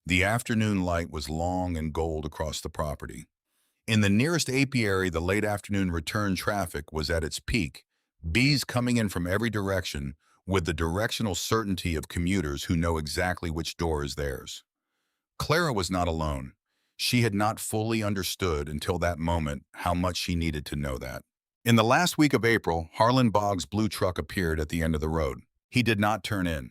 The afternoon light was long and gold across the property. In the nearest apiary, the late afternoon return traffic was at its peak, bees coming in from every direction with the directional certainty of commuters who know exactly which door is theirs. Clara was not alone. She had not fully understood until that moment how much she needed to know that. In the last week of April, Harlan Boggs' blue truck appeared at the end of the road. He did not turn in.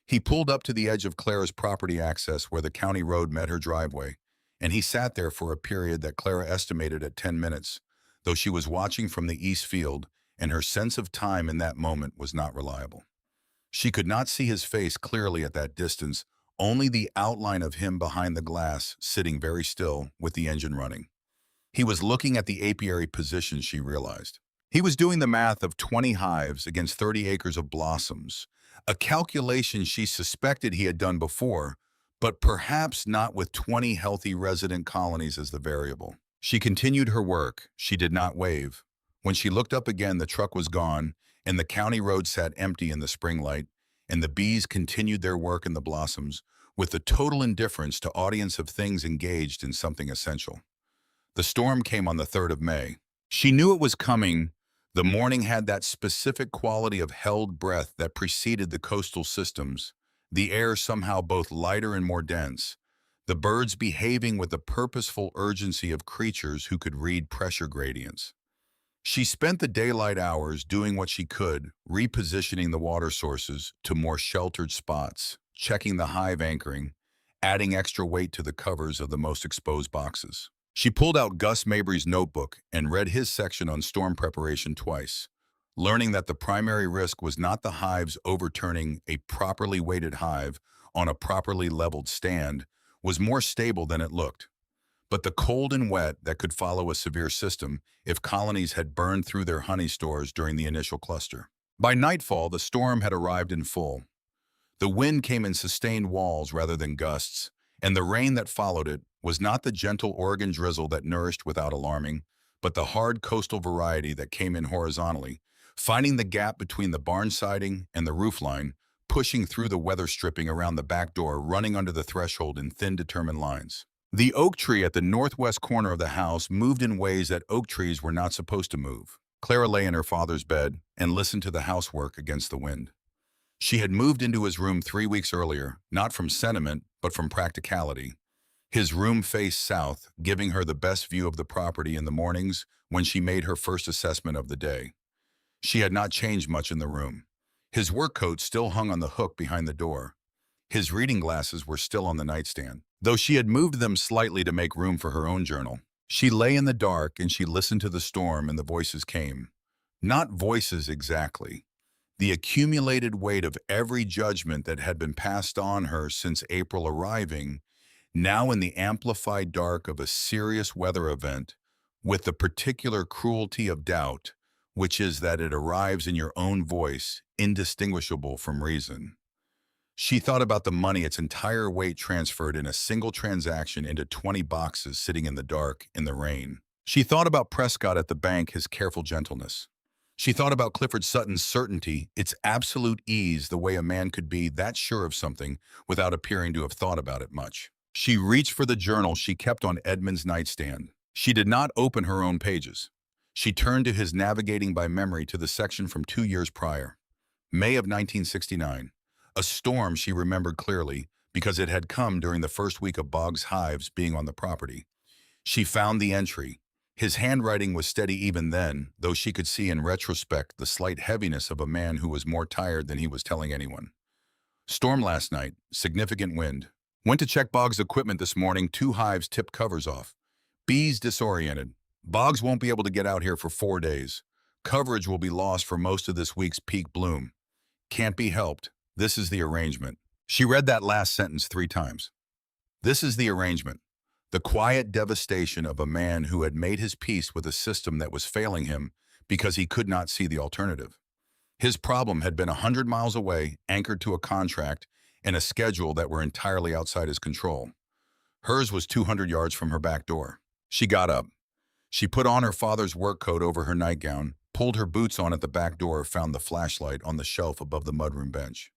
He pulled up to the edge of Clara's property access where the county road met her driveway, and he sat there for a period that Clara estimated at 10 minutes, though she was watching from the east field, and her sense of time in that moment was not reliable. She could not see his face clearly at that distance, only the outline of him behind the glass, sitting very still with the engine running. He was looking at the apiary position, she realized. He was doing the math of 20 hives against 30 acres of blossoms, a calculation she suspected he had done before, but perhaps not with 20 healthy resident colonies as the variable. She continued her work. She did not wave. When she looked up again, the truck was gone, and the county road sat empty in the spring light, and the bees continued their work in the blossoms with the total indifference to audience of things engaged in something essential. The storm came on the 3rd of May. She knew it was coming. The morning had that specific quality of held breath that preceded the coastal systems, the air somehow both lighter and more dense, the birds behaving with the purposeful urgency of creatures who could read pressure gradients. She spent the daylight hours doing what she could, repositioning the water sources to more sheltered spots, checking the hive anchoring, adding extra weight to the covers of the most exposed boxes. She pulled out Gus Mabry's notebook and read his section on storm preparation twice, learning that the primary risk was not the hives overturning a properly weighted hive on a properly leveled stand was more stable than it looked, but the cold and wet that could follow a severe system if colonies had burned through their honey stores during the initial cluster. By nightfall, the storm had arrived in full. The wind came in sustained walls rather than gusts, and the rain that followed it was not the gentle Oregon drizzle that nourished without alarming, but the hard coastal variety that came in horizontally, finding the gap between the barn siding and the roofline, pushing through the weather stripping around the back door, running under the threshold in thin, determined lines. The oak tree at the northwest corner of the house moved in ways that oak trees were not supposed to move. Clara lay in her father's bed and listened to the housework against the wind. She had moved into his room 3 weeks earlier, not from sentiment, but from practicality. His room faced south, giving her the best view of the property in the mornings when she made her first assessment of the day. She had not changed much in the room. His work coat still hung on the hook behind the door. His reading glasses were still on the nightstand, though she had moved them slightly to make room for her own journal. She lay in the dark and she listened to the storm, and the voices came. Not voices exactly. The accumulated weight of every judgment that had been passed on her since April arriving, now in the amplified dark of a serious weather event, with the particular cruelty of doubt, which is that it arrives in your own voice, indistinguishable from reason. She thought about the money, its entire weight transferred in a single transaction into 20 boxes sitting in the dark, in the rain. She thought about Prescott at the bank, his careful gentleness. She thought about Clifford Sutton's certainty, its absolute ease, the way a man could be that sure of something without appearing to have thought about it much. She reached for the journal she kept on Edmund's nightstand. She did not open her own pages. She turned to his navigating by memory to the section from 2 years prior. May of 1969. A storm she remembered clearly because it had come during the first week of Boggs' hives being on the property. She found the entry. His handwriting was steady even then, though she could see in retrospect the slight heaviness of a man who was more tired than he was telling anyone. Storm last night, significant wind. Went to check Boggs' equipment this morning, 2 hives tipped covers off. Bees disoriented. Boggs won't be able to get out here for 4 days. Coverage will be lost for most of this week's peak bloom. Can't be helped. This is the arrangement. She read that last sentence 3 times. This is the arrangement. The quiet devastation of a man who had made his peace with a system that was failing him because he could not see the alternative. His problem had been 100 miles away, anchored to a contract and a schedule that were entirely outside his control. Hers was 200 yards from her back door. She got up. She put on her father's work coat over her nightgown, pulled her boots on at the back door, found the flashlight on the shelf above the mudroom bench.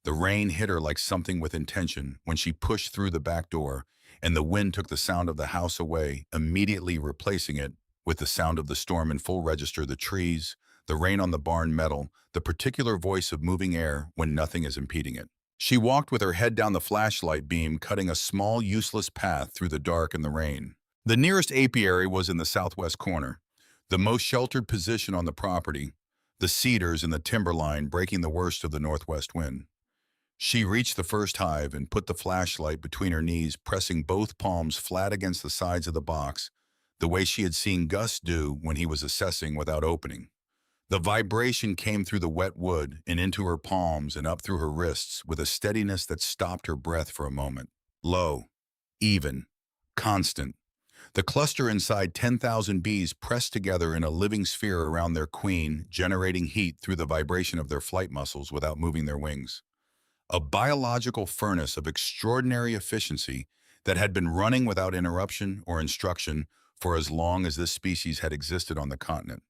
The rain hit her like something with intention when she pushed through the back door, and the wind took the sound of the house away, immediately replacing it with the sound of the storm in full register, the trees, the rain on the barn metal, the particular voice of moving air when nothing is impeding it. She walked with her head down the flashlight beam, cutting a small, useless path through the dark and the rain. The nearest apiary was in the southwest corner, the most sheltered position on the property, the cedars and the timberline breaking the worst of the northwest wind. She reached the first hive and put the flashlight between her knees, pressing both palms flat against the sides of the box, the way she had seen Gus do when he was assessing without opening. The vibration came through the wet wood and into her palms and up through her wrists with a steadiness that stopped her breath for a moment. Low, even, constant. The cluster inside 10,000 bees pressed together in a living sphere around their queen, generating heat through the vibration of their flight muscles without moving their wings. A biological furnace of extraordinary efficiency that had been running without interruption or instruction for as long as this species had existed on the continent.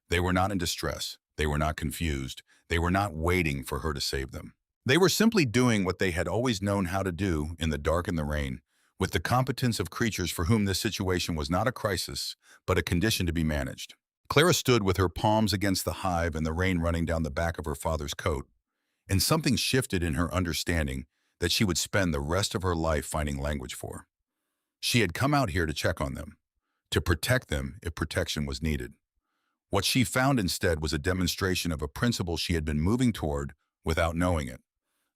They were not in distress. They were not confused. They were not waiting for her to save them. They were simply doing what they had always known how to do in the dark and the rain, with the competence of creatures for whom this situation was not a crisis, but a condition to be managed. Clara stood with her palms against the hive and the rain running down the back of her father's coat, and something shifted in her understanding that she would spend the rest of her life finding language for. She had come out here to check on them, to protect them if protection was needed. What she found instead was a demonstration of a principle she had been moving toward without knowing it.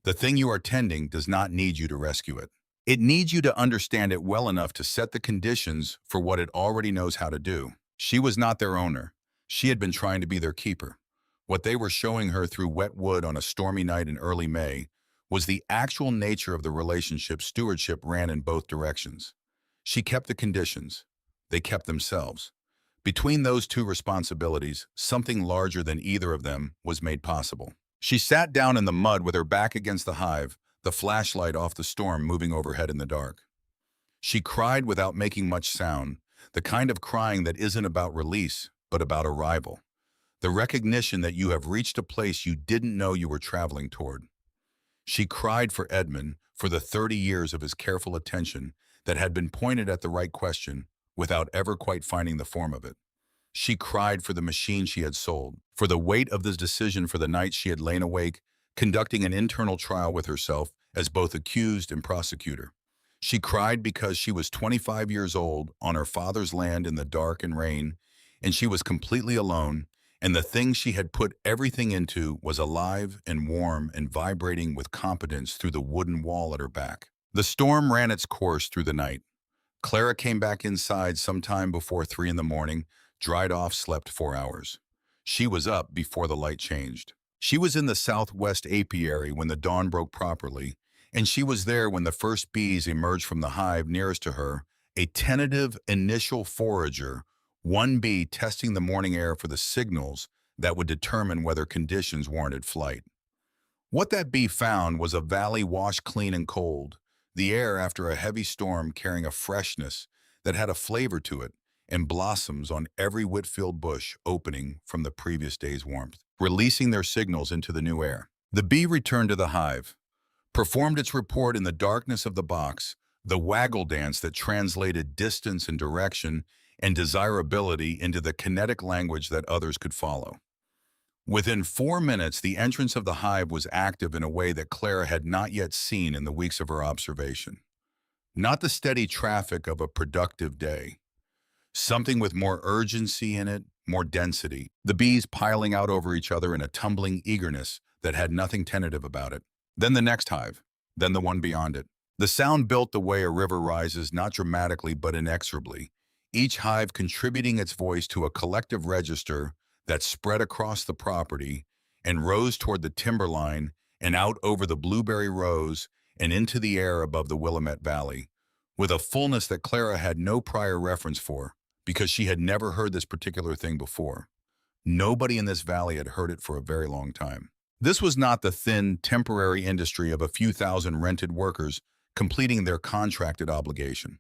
The thing you are tending does not need you to rescue it. It needs you to understand it well enough to set the conditions for what it already knows how to do. She was not their owner. She had been trying to be their keeper. What they were showing her through wet wood on a stormy night in early May was the actual nature of the relationship. Stewardship ran in both directions. She kept the conditions. They kept themselves. Between those two responsibilities, something larger than either of them was made possible. She sat down in the mud with her back against the hive, the flashlight off the storm moving overhead in the dark. She cried without making much sound, the kind of crying that isn't about release, but about arrival. The recognition that you have reached a place you didn't know you were traveling toward. She cried for Edmund, for the 30 years of his careful attention that had been pointed at the right question without ever quite finding the form of it. She cried for the machine she had sold, for the weight of this decision, for the nights she had lain awake, conducting an internal trial with herself as both accused and prosecutor. She cried because she was 25 years old on her father's land in the dark and rain, and she was completely alone, and the thing she had put everything into was alive and warm and vibrating with competence through the wooden wall at her back. The storm ran its course through the night. Clara came back inside sometime before 3 in the morning, dried off, slept 4 hours. She was up before the light changed. She was in the southwest apiary when the dawn broke properly, and she was there when the first bees emerged from the hive nearest to her, a tentative initial forager, one bee testing the morning air for the signals that would determine whether conditions warranted flight. What that bee found was a valley washed clean and cold, the air after a heavy storm carrying a freshness that had a flavor to it, and blossoms on every Whitfield bush opening from the previous day's warmth, releasing their signals into the new air. The bee returned to the hive, performed its report in the darkness of the box, the waggle dance that translated distance and direction and desirability into the kinetic language that others could follow. Within 4 minutes, the entrance of the hive was active in a way that Clara had not yet seen in the weeks of her observation. Not the steady traffic of a productive day. Something with more urgency in it, more density. The bees piling out over each other in a tumbling eagerness that had nothing tentative about it. Then the next hive, then the one beyond it. The sound built the way a river rises, not dramatically but inexorably, each hive contributing its voice to a collective register that spread across the property and rose toward the timberline and out over the blueberry rows and into the air above the Willamette Valley, with a fullness that Clara had no prior reference for, because she had never heard this particular thing before. Nobody in this valley had heard it for a very long time. This was not the thin, temporary industry of a few thousand rented workers completing their contracted obligation.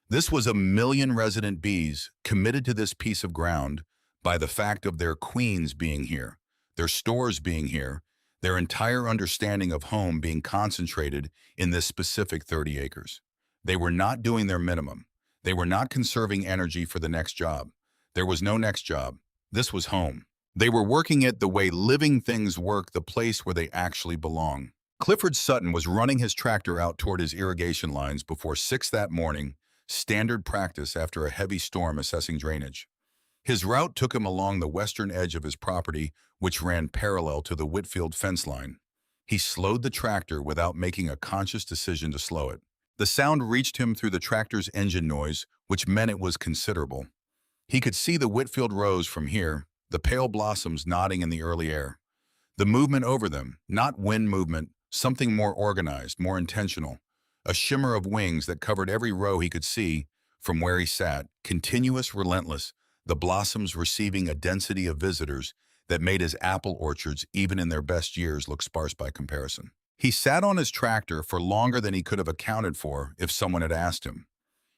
This was a million resident bees committed to this piece of ground by the fact of their queens being here, their stores being here, their entire understanding of home being concentrated in this specific 30 acres. They were not doing their minimum. They were not conserving energy for the next job. There was no next job. This was home. They were working it the way living things work, the place where they actually belong. Clifford Sutton was running his tractor out toward his irrigation lines before 6 that morning, standard practice after a heavy storm assessing drainage. His route took him along the western edge of his property, which ran parallel to the Whitfield fence line. He slowed the tractor without making a conscious decision to slow it. The sound reached him through the tractor's engine noise, which meant it was considerable. He could see the Whitfield rows from here, the pale blossoms nodding in the early air. The movement over them, not wind movement, something more organized, more intentional. A shimmer of wings that covered every row he could see from where he sat, continuous, relentless, the blossoms receiving a density of visitors that made his apple orchards, even in their best years, look sparse by comparison. He sat on his tractor for longer than he could have accounted for if someone had asked him.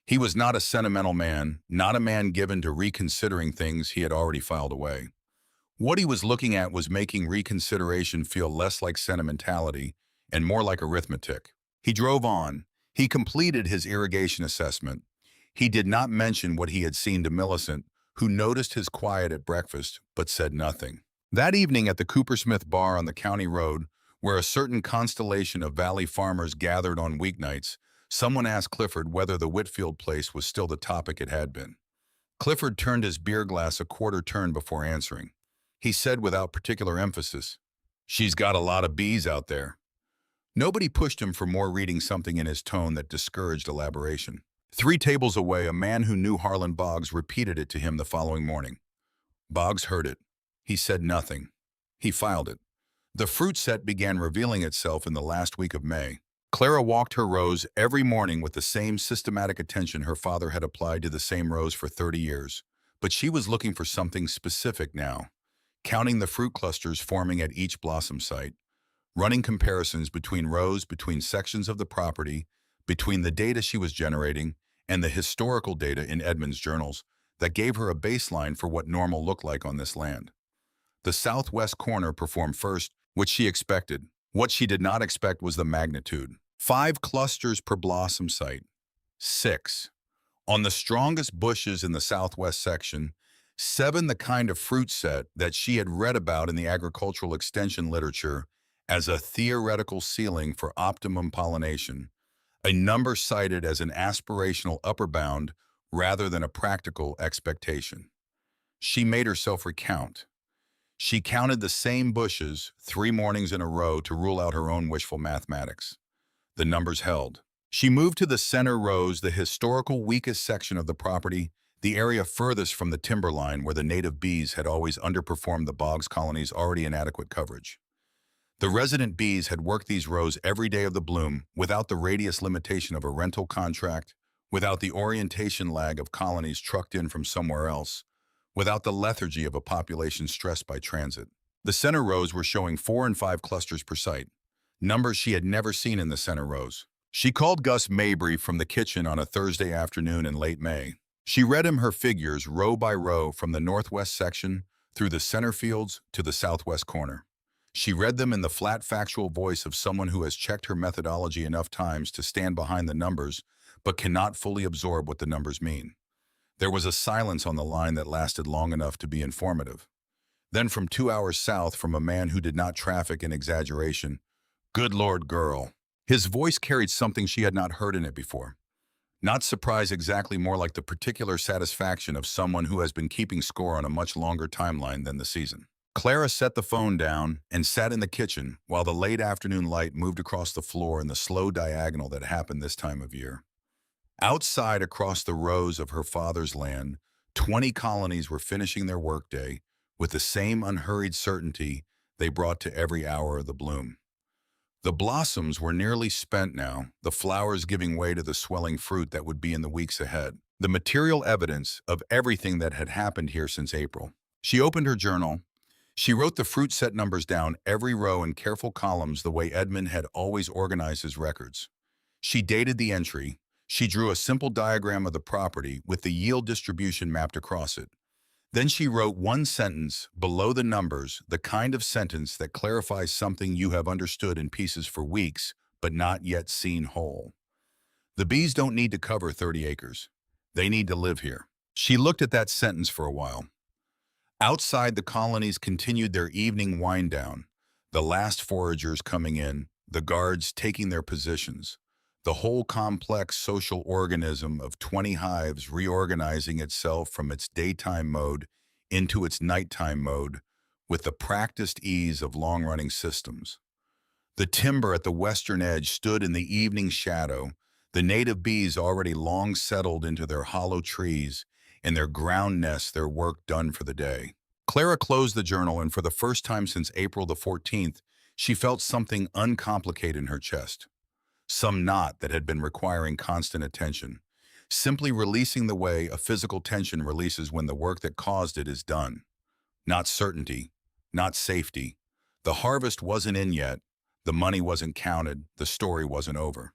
He was not a sentimental man, not a man given to reconsidering things he had already filed away. What he was looking at was making reconsideration feel less like sentimentality and more like arithmetic. He drove on. He completed his irrigation assessment. He did not mention what he had seen to Millicent, who noticed his quiet at breakfast but said nothing. That evening at the Coopersmith Bar on the county road, where a certain constellation of valley farmers gathered on weeknights, someone asked Clifford whether the Whitfield place was still the topic it had been. Clifford turned his beer glass a quarter turn before answering. He said without particular emphasis, "She's got a lot of bees out there." Nobody pushed him for more, reading something in his tone that discouraged elaboration. 3 tables away, a man who knew Harlan Boggs repeated it to him the following morning. Boggs heard it. He said nothing. He filed it. The fruit set began revealing itself in the last week of May. Clara walked her rows every morning with the same systematic attention her father had applied to the same rows for 30 years. But she was looking for something specific now, counting the fruit clusters forming at each blossom site, running comparisons between rows, between sections of the property, between the data she was generating and the historical data in Edmund's journals that gave her a baseline for what normal looked like on this land. The southwest corner performed first, which she expected. What she did not expect was the magnitude. 5 clusters per blossom site. 6. On the strongest bushes in the southwest section, 7 the kind of fruit set that she had read about in the agricultural extension literature as a theoretical ceiling for optimum pollination, a number cited as an aspirational upper bound rather than a practical expectation. She made herself recount. She counted the same bushes 3 mornings in a row to rule out her own wishful mathematics. The numbers held. She moved to the center rows, the historical weakest section of the property, the area furthest from the timberline where the native bees had always underperformed the bog's colony's already inadequate coverage. The resident bees had worked these rows every day of the bloom without the radius limitation of a rental contract, without the orientation lag of colonies trucked in from somewhere else, without the lethargy of a population stressed by transit. The center rows were showing 4 and 5 clusters per site, numbers she had never seen in the center rows. She called Gus Mabry from the kitchen on a Thursday afternoon in late May. She read him her figures row by row from the northwest section through the center fields to the southwest corner. She read them in the flat factual voice of someone who has checked her methodology enough times to stand behind the numbers but cannot fully absorb what the numbers mean. There was a silence on the line that lasted long enough to be informative. Then from 2 hours south from a man who did not traffic in exaggeration, "Good Lord, girl." His voice carried something she had not heard in it before. Not surprise exactly, more like the particular satisfaction of someone who has been keeping score on a much longer timeline than the season. Clara set the phone down and sat in the kitchen while the late afternoon light moved across the floor in the slow diagonal that happened this time of year. Outside, across the rows of her father's land, 20 colonies were finishing their workday with the same unhurried certainty they brought to every hour of the bloom. The blossoms were nearly spent now, the flowers giving way to the swelling fruit that would be in the weeks ahead, the material evidence of everything that had happened here since April. She opened her journal. She wrote the fruit set numbers down every row in careful columns the way Edmund had always organized his records. She dated the entry. She drew a simple diagram of the property with the yield distribution mapped across it. Then she wrote one sentence below the numbers, the kind of sentence that clarifies something you have understood in pieces for weeks, but not yet seen whole. The bees don't need to cover 30 acres. They need to live here. She looked at that sentence for a while. Outside, the colonies continued their evening wind down, the last foragers coming in, the guards taking their positions, the whole complex social organism of 20 hives reorganizing itself from its daytime mode into its nighttime mode with the practiced ease of long-running systems. The timber at the western edge stood in the evening shadow, the native bees already long settled into their hollow trees, in their ground nests, their work done for the day. Clara closed the journal, and for the first time since April the 14th, she felt something uncomplicated in her chest. Some knot that had been requiring constant attention, simply releasing the way a physical tension releases when the work that caused it is done. Not certainty, not safety. The harvest wasn't in yet, the money wasn't counted, the story wasn't over.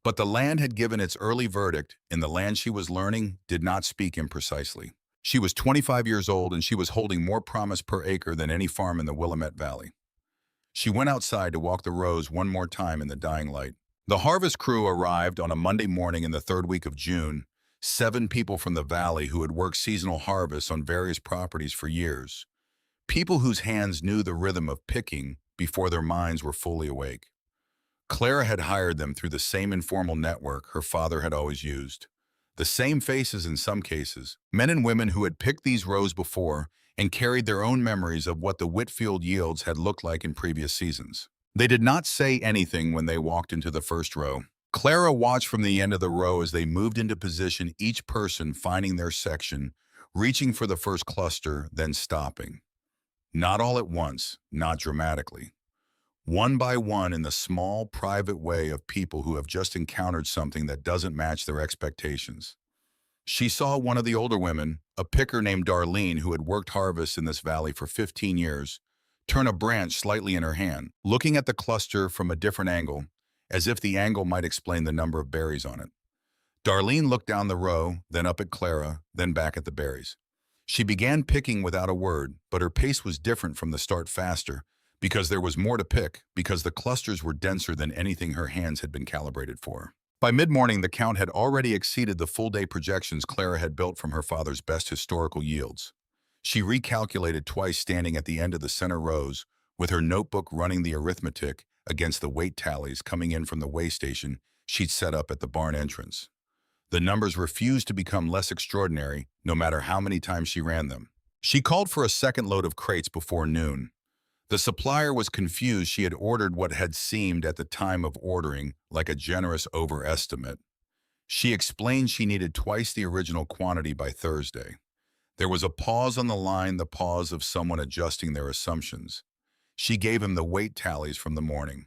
But the land had given its early verdict, and the land she was learning did not speak imprecisely. She was 25 years old, and she was holding more promise per acre than any farm in the Willamette Valley. She went outside to walk the rows one more time in the dying light. The harvest crew arrived on a Monday morning in the third week of June, 7 people from the valley who had worked seasonal harvests on various properties for years. People whose hands knew the rhythm of picking before their minds were fully awake. Clara had hired them through the same informal network her father had always used. The same faces in some cases, men and women who had picked these rows before and carried their own memories of what the Whitfield yields had looked like in previous seasons. They did not say anything when they walked into the first row. Clara watched from the end of the row as they moved into position, each person finding their section, reaching for the first cluster, then stopping. Not all at once, not dramatically. One by one, in the small, private way of people who have just encountered something that doesn't match their expectations. She saw one of the older women, a picker named Darlene who had worked harvests in this valley for 15 years, turn a branch slightly in her hand, looking at the cluster from a different angle, as if the angle might explain the number of berries on it. Darlene looked down the row, then up at Clara, then back at the berries. She began picking without a word, but her pace was different from the start, faster, because there was more to pick, because the clusters were denser than anything her hands had been calibrated for. By mid-morning, the count had already exceeded the full-day projections Clara had built from her father's best historical yields. She recalculated twice, standing at the end of the center rows, with her notebook running the arithmetic against the weight tallies coming in from the weigh station she'd set up at the barn entrance. The numbers refused to become less extraordinary, no matter how many times she ran them. She called for a second load of crates before noon. The supplier was confused. She had ordered what had seemed at the time of ordering like a generous overestimate. She explained she needed twice the original quantity by Thursday. There was a pause on the line, the pause of someone adjusting their assumptions. She gave him the weight tallies from the morning.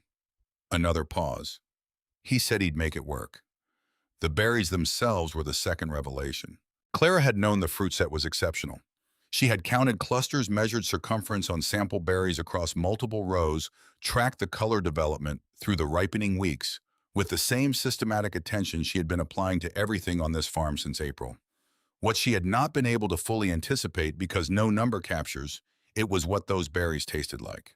Another pause. He said he'd make it work. The berries themselves were the second revelation. Clara had known the fruit set was exceptional. She had counted clusters, measured circumference on sample berries across multiple rows, tracked the color development through the ripening weeks, with the same systematic attention she had been applying to everything on this farm since April. What she had not been able to fully anticipate, because no number captures, it was what those berries tasted like.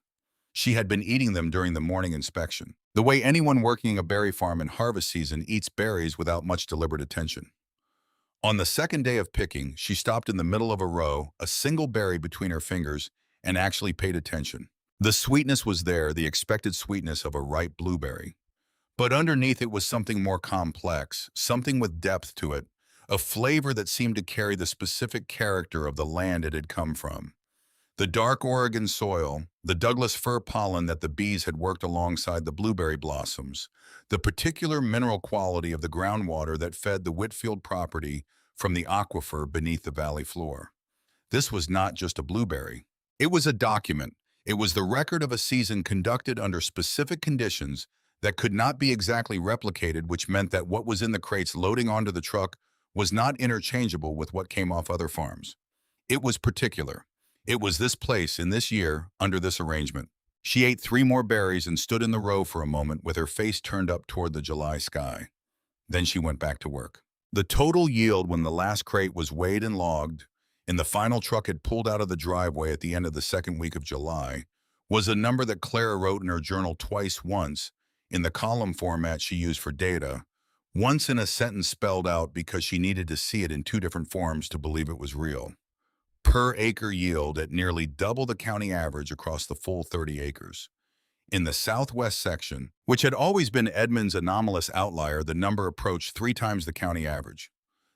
She had been eating them during the morning inspection, the way anyone working a berry farm in harvest season eats berries without much deliberate attention. On the second day of picking, she stopped in the middle of a row, a single berry between her fingers, and actually paid attention. The sweetness was there, the expected sweetness of a ripe blueberry. But underneath it was something more complex, something with depth to it, a flavor that seemed to carry the specific character of the land it had come from. The dark Oregon soil, the Douglas fir pollen that the bees had worked alongside the blueberry blossoms, the particular mineral quality of the groundwater that fed the Whitfield property from the aquifer beneath the valley floor. This was not just a blueberry. It was a document. It was the record of a season conducted under specific conditions that could not be exactly replicated, which meant that what was in the crates loading onto the truck was not interchangeable with what came off other farms. It was particular. It was this place in this year under this arrangement. She ate 3 more berries and stood in the row for a moment with her face turned up toward the July sky. Then she went back to work. The total yield when the last crate was weighed and logged, and the final truck had pulled out of the driveway at the end of the second week of July, was a number that Clara wrote in her journal twice, once in the column format she used for data, once in a sentence spelled out because she needed to see it in 2 different forms to believe it was real. Per acre yield at nearly double the county average across the full 30 acres. In the southwest section, which had always been Edmond's anomalous outlier, the number approached 3 times the county average.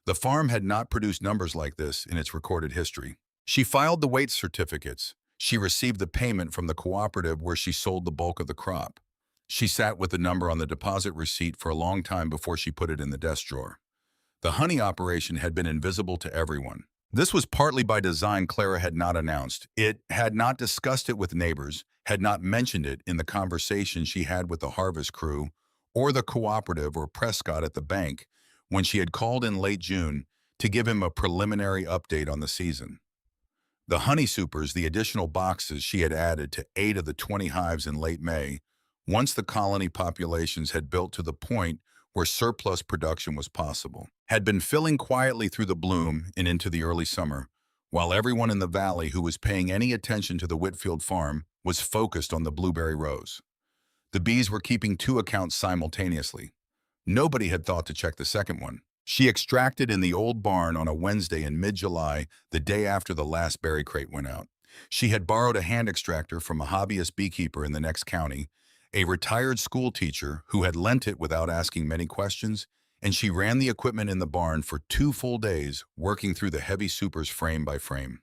The farm had not produced numbers like this in its recorded history. She filed the weight certificates. She received the payment from the cooperative where she sold the bulk of the crop. She sat with the number on the deposit receipt for a long time before she put it in the desk drawer. The honey operation had been invisible to everyone. This was partly by design. Clara had not announced it, had not discussed it with neighbors, had not mentioned it in the conversation she had with the harvest crew or the cooperative or Prescott at the bank when she had called in late June to give him a preliminary update on the season. The honey supers, the additional boxes she had added to 8 of the 20 hives in late May, once the colony populations had built to the point where surplus production was possible, had been filling quietly through the bloom and into the early summer, while everyone in the valley who was paying any attention to the Whitfield farm was focused on the blueberry rows. The bees were keeping 2 accounts simultaneously. Nobody had thought to check the second one. She extracted in the old barn on a Wednesday in mid-July, the day after the last berry crate went out. She had borrowed a hand extractor from a hobbyist beekeeper in the next county, a retired school teacher who had lent it without asking many questions, and she ran the equipment in the barn for 2 full days, working through the heavy supers frame by frame.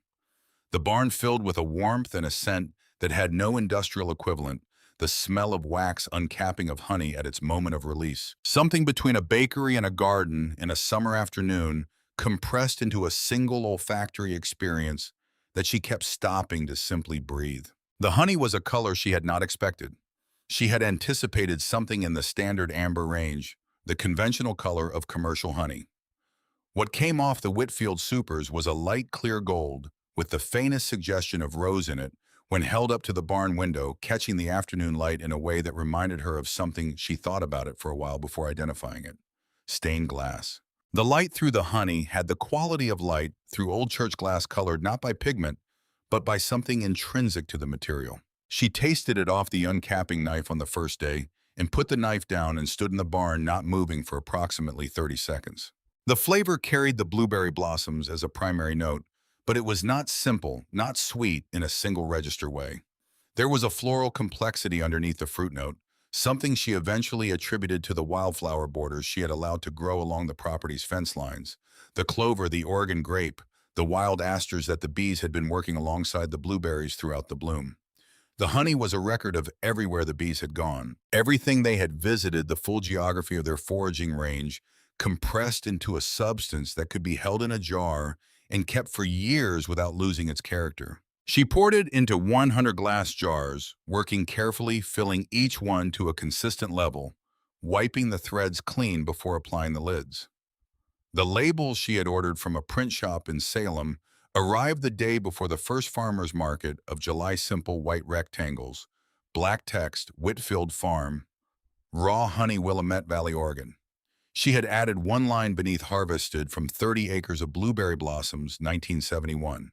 The barn filled with a warmth and a scent that had no industrial equivalent, the smell of wax uncapping of honey at its moment of release. Something between a bakery and a garden in a summer afternoon, compressed into a single olfactory experience that she kept stopping to simply breathe. The honey was a color she had not expected. She had anticipated something in the standard amber range, the conventional color of commercial honey. What came off the Whitfield supers was a light clear gold, with the faintest suggestion of rose in it, when held up to the barn window, catching the afternoon light in a way that reminded her of something she thought about it for a while before identifying it: stained glass. The light through the honey had the quality of light through old church glass, colored not by pigment, but by something intrinsic to the material. She tasted it off the uncapping knife on the first day, and put the knife down and stood in the barn not moving for approximately 30 seconds. The flavor carried the blueberry blossoms as a primary note, but it was not simple, not sweet in a single register way. There was a floral complexity underneath the fruit note, something she eventually attributed to the wildflower borders she had allowed to grow along the property's fence lines. The clover, the Oregon grape, the wild asters that the bees had been working alongside the blueberries throughout the bloom. The honey was a record of everywhere the bees had gone, everything they had visited, the full geography of their foraging range, compressed into a substance that could be held in a jar and kept for years without losing its character. She poured it into 100 glass jars, working carefully, filling each one to a consistent level, wiping the threads clean before applying the lids. The labels she had ordered from a print shop in Salem arrived the day before the first farmer's market of July. Simple white rectangles, black text, Whitfield Farm, raw honey, Willamette Valley, Oregon. She had added one line beneath harvested from 30 acres of blueberry blossoms, 1971.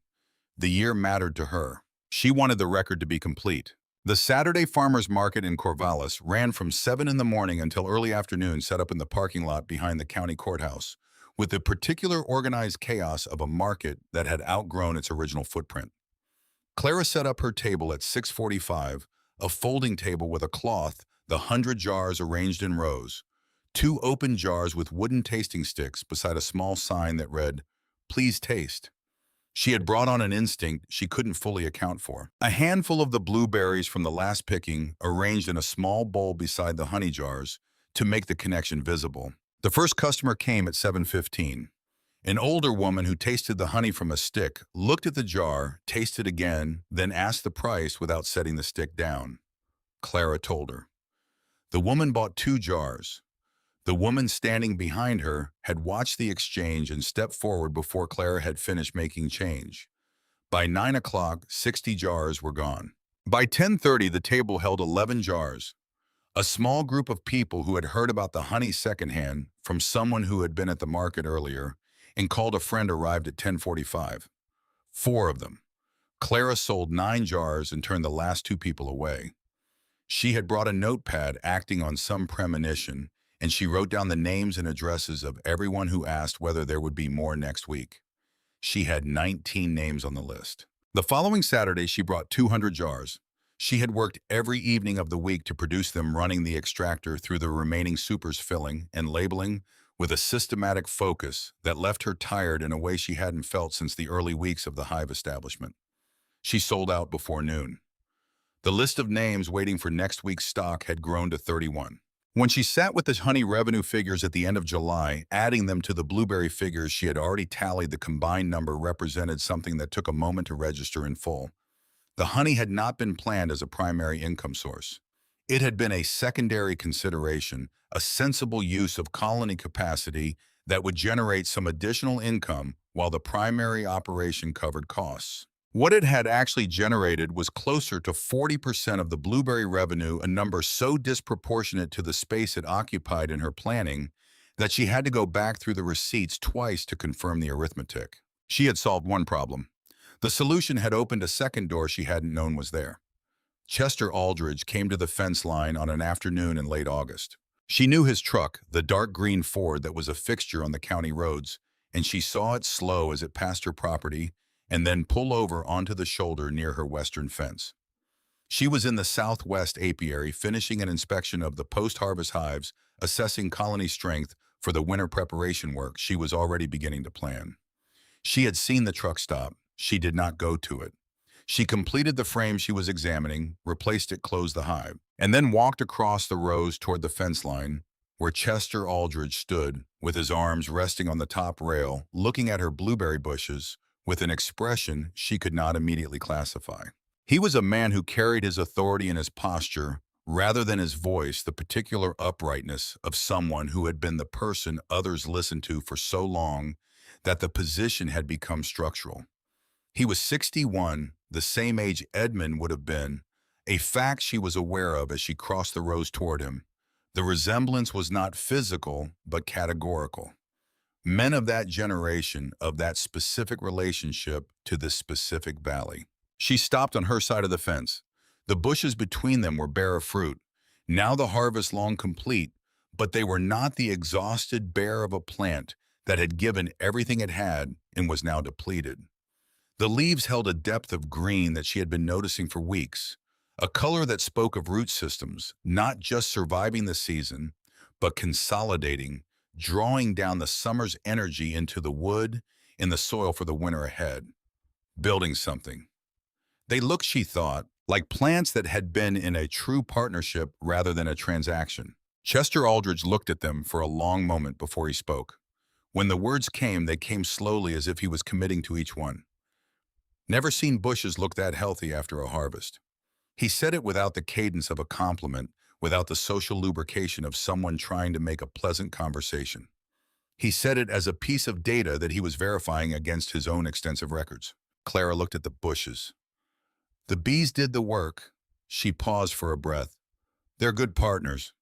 The year mattered to her. She wanted the record to be complete. The Saturday farmers market in Corvallis ran from 7 in the morning until early afternoon, set up in the parking lot behind the county courthouse, with the particular organized chaos of a market that had outgrown its original footprint. Clara set up her table at 6:45, a folding table with a cloth, the 100 jars arranged in rows, 2 open jars with wooden tasting sticks beside a small sign that read, "Please taste." She had brought on an instinct she couldn't fully account for. A handful of the blueberries from the last picking arranged in a small bowl beside the honey jars to make the connection visible. The first customer came at 7:15. An older woman who tasted the honey from a stick looked at the jar, tasted again, then asked the price without setting the stick down. Clara told her. The woman bought 2 jars. The woman standing behind her had watched the exchange and stepped forward before Clara had finished making change. By 9 o'clock, 60 jars were gone. By 10:30, the table held 11 jars. A small group of people who had heard about the honey secondhand from someone who had been at the market earlier and called a friend arrived at 10:45. 4 of them. Clara sold 9 jars and turned the last 2 people away. She had brought a notepad acting on some premonition, and she wrote down the names and addresses of everyone who asked whether there would be more next week. She had 19 names on the list. The following Saturday, she brought 200 jars. She had worked every evening of the week to produce them, running the extractor through the remaining supers, filling and labeling with a systematic focus that left her tired in a way she hadn't felt since the early weeks of the hive establishment. She sold out before noon. The list of names waiting for next week's stock had grown to 31. When she sat with the honey revenue figures at the end of July, adding them to the blueberry figures she had already tallied, the combined number represented something that took a moment to register in full. The honey had not been planned as a primary income source. It had been a secondary consideration, a sensible use of colony capacity that would generate some additional income while the primary operation covered costs. What it had actually generated was closer to 40% of the blueberry revenue, a number so disproportionate to the space it occupied in her planning that she had to go back through the receipts twice to confirm the arithmetic. She had solved one problem. The solution had opened a second door she hadn't known was there. Chester Aldridge came to the fence line on an afternoon in late August. She knew his truck, the dark green Ford that was a fixture on the county roads, and she saw it slow as it passed her property and then pull over onto the shoulder near her western fence. She was in the southwest apiary finishing an inspection of the post-harvest hives, assessing colony strength for the winter preparation work she was already beginning to plan. She had seen the truck stop. She did not go to it. She completed the frame she was examining, replaced it, closed the hive, and then walked across the rows toward the fence line, where Chester Aldridge stood, with his arms resting on the top rail, looking at her blueberry bushes with an expression she could not immediately classify. He was a man who carried his authority in his posture, rather than his voice, the particular uprightness of someone who had been the person others listened to for so long that the position had become structural. He was 61, the same age Edmund would have been, a fact she was aware of as she crossed the rows toward him. The resemblance was not physical, but categorical. Men of that generation, of that specific relationship to this specific valley. She stopped on her side of the fence. The bushes between them were bare of fruit, Now the harvest long complete, but they were not the exhausted bare of a plant that had given everything it had and was now depleted. The leaves held a depth of green that she had been noticing for weeks, a color that spoke of root systems, not just surviving the season, but consolidating, drawing down the summer's energy into the wood and the soil for the winter ahead, building something. They looked, she thought, like plants that had been in a true partnership rather than a transaction. Chester Aldridge looked at them for a long moment before he spoke. When the words came, they came slowly as if he was committing to each one. Never seen bushes look that healthy after a harvest. He said it without the cadence of a compliment, without the social lubrication of someone trying to make a pleasant conversation. He said it as a piece of data that he was verifying against his own extensive records. Clara looked at the bushes. The bees did the work. She paused for a breath. They're good partners.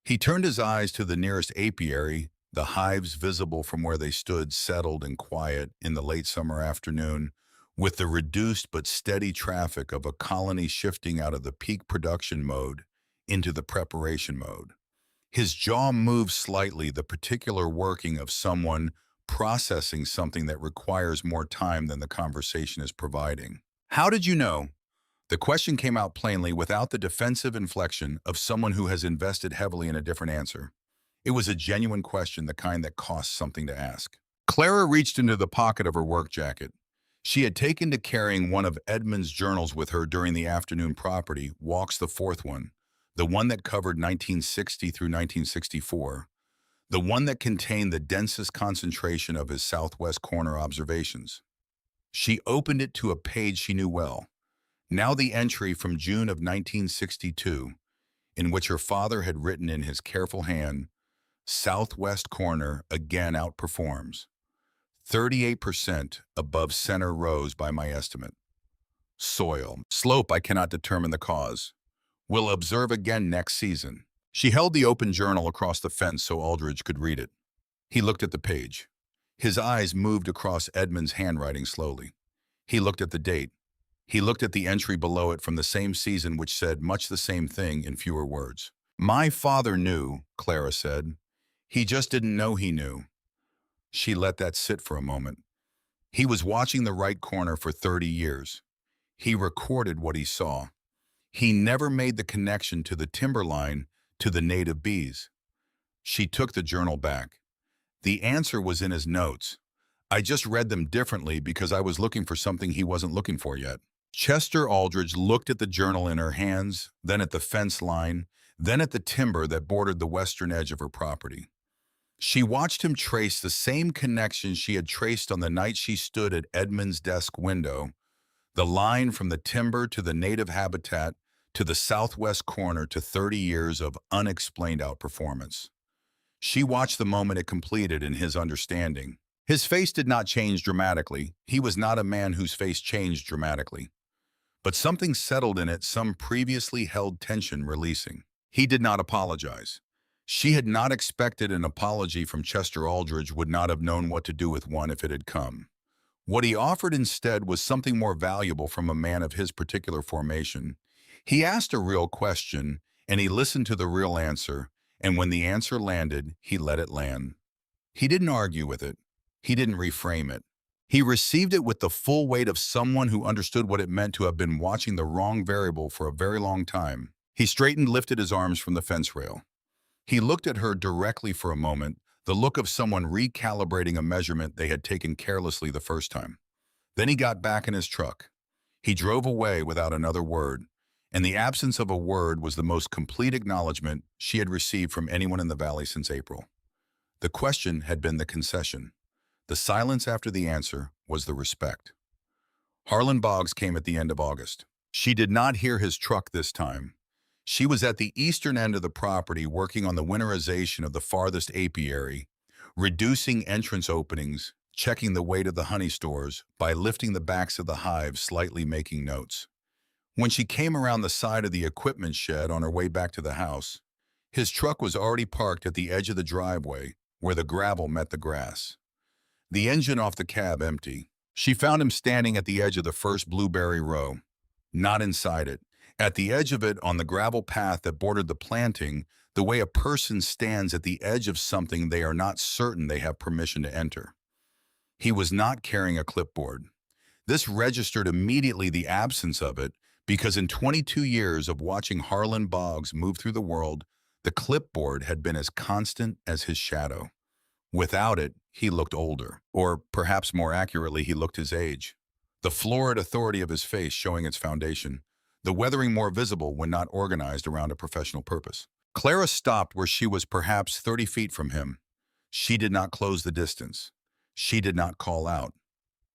He turned his eyes to the nearest apiary, the hives visible from where they stood settled and quiet in the late summer afternoon, with the reduced but steady traffic of a colony shifting out of the peak production mode into the preparation mode. His jaw moved slightly, the particular working of someone processing something that requires more time than the conversation is providing. How did you know? The question came out plainly without the defensive inflection of someone who has invested heavily in a different answer. It was a genuine question, the kind that costs something to ask. Clara reached into the pocket of her work jacket. She had taken to carrying one of Edmund's journals with her during the afternoon property walks, the fourth one, the one that covered 1960 through 1964, the one that contained the densest concentration of his southwest corner observations. She opened it to a page she knew well, now the entry from June of 1962, in which her father had written in his careful hand, "Southwest corner again outperforms. 38% above center rows by my estimate. Soil. Slope I cannot determine the cause. Will observe again next season." She held the open journal across the fence so Aldridge could read it. He looked at the page. His eyes moved across Edmund's handwriting slowly. He looked at the date. He looked at the entry below it from the same season which said much the same thing in fewer words. "My father knew," Clara said. "He just didn't know he knew." She let that sit for a moment. He was watching the right corner for 30 years. He recorded what he saw. He never made the connection to the timberline to the native bees. She took the journal back. The answer was in his notes. "I just read them differently because I was looking for something he wasn't looking for yet." Chester Aldridge looked at the journal in her hands, then at the fence line, then at the timber that bordered the western edge of her property. She watched him trace the same connection she had traced on the night she stood at Edmund's desk window, the line from the timber to the native habitat to the southwest corner to 30 years of unexplained outperformance. She watched the moment it completed in his understanding. His face did not change dramatically. He was not a man whose face changed dramatically. But something settled in it, some previously held tension releasing. He did not apologize. She had not expected an apology from Chester Aldridge, would not have known what to do with one if it had come. What he offered instead was something more valuable from a man of his particular formation. He asked a real question, and he listened to the real answer, and when the answer landed, he let it land. He didn't argue with it. He didn't reframe it. He received it with the full weight of someone who understood what it meant to have been watching the wrong variable for a very long time. He straightened, lifted his arms from the fence rail. He looked at her directly for a moment, the look of someone recalibrating a measurement they had taken carelessly the first time. Then he got back in his truck. He drove away without another word, and the absence of a word was the most complete acknowledgement she had received from anyone in the valley since April. The question had been the concession. The silence after the answer was the respect. Harlan Boggs came at the end of August. She did not hear his truck this time. She was at the eastern end of the property working on the winterization of the farthest apiary, reducing entrance openings, checking the weight of the honey stores by lifting the backs of the hives, slightly making notes. When she came around the side of the equipment shed on her way back to the house, his truck was already parked at the edge of the driveway where the gravel met the grass. The engine off the cab empty. She found him standing at the edge of the first blueberry row, not inside it, At the edge of it, on the gravel path that bordered the planting, the way a person stands at the edge of something they are not certain they have permission to enter. He was not carrying a clipboard. This registered immediately the absence of it, because in 22 years of watching Harlan Boggs move through the world, the clipboard had been as constant as his shadow. Without it, he looked older, or perhaps more accurately, he looked his age. The florid authority of his face showing its foundation, the weathering more visible when not organized around a professional purpose. Clara stopped where she was perhaps 30 feet from him. She did not close the distance. She did not call out.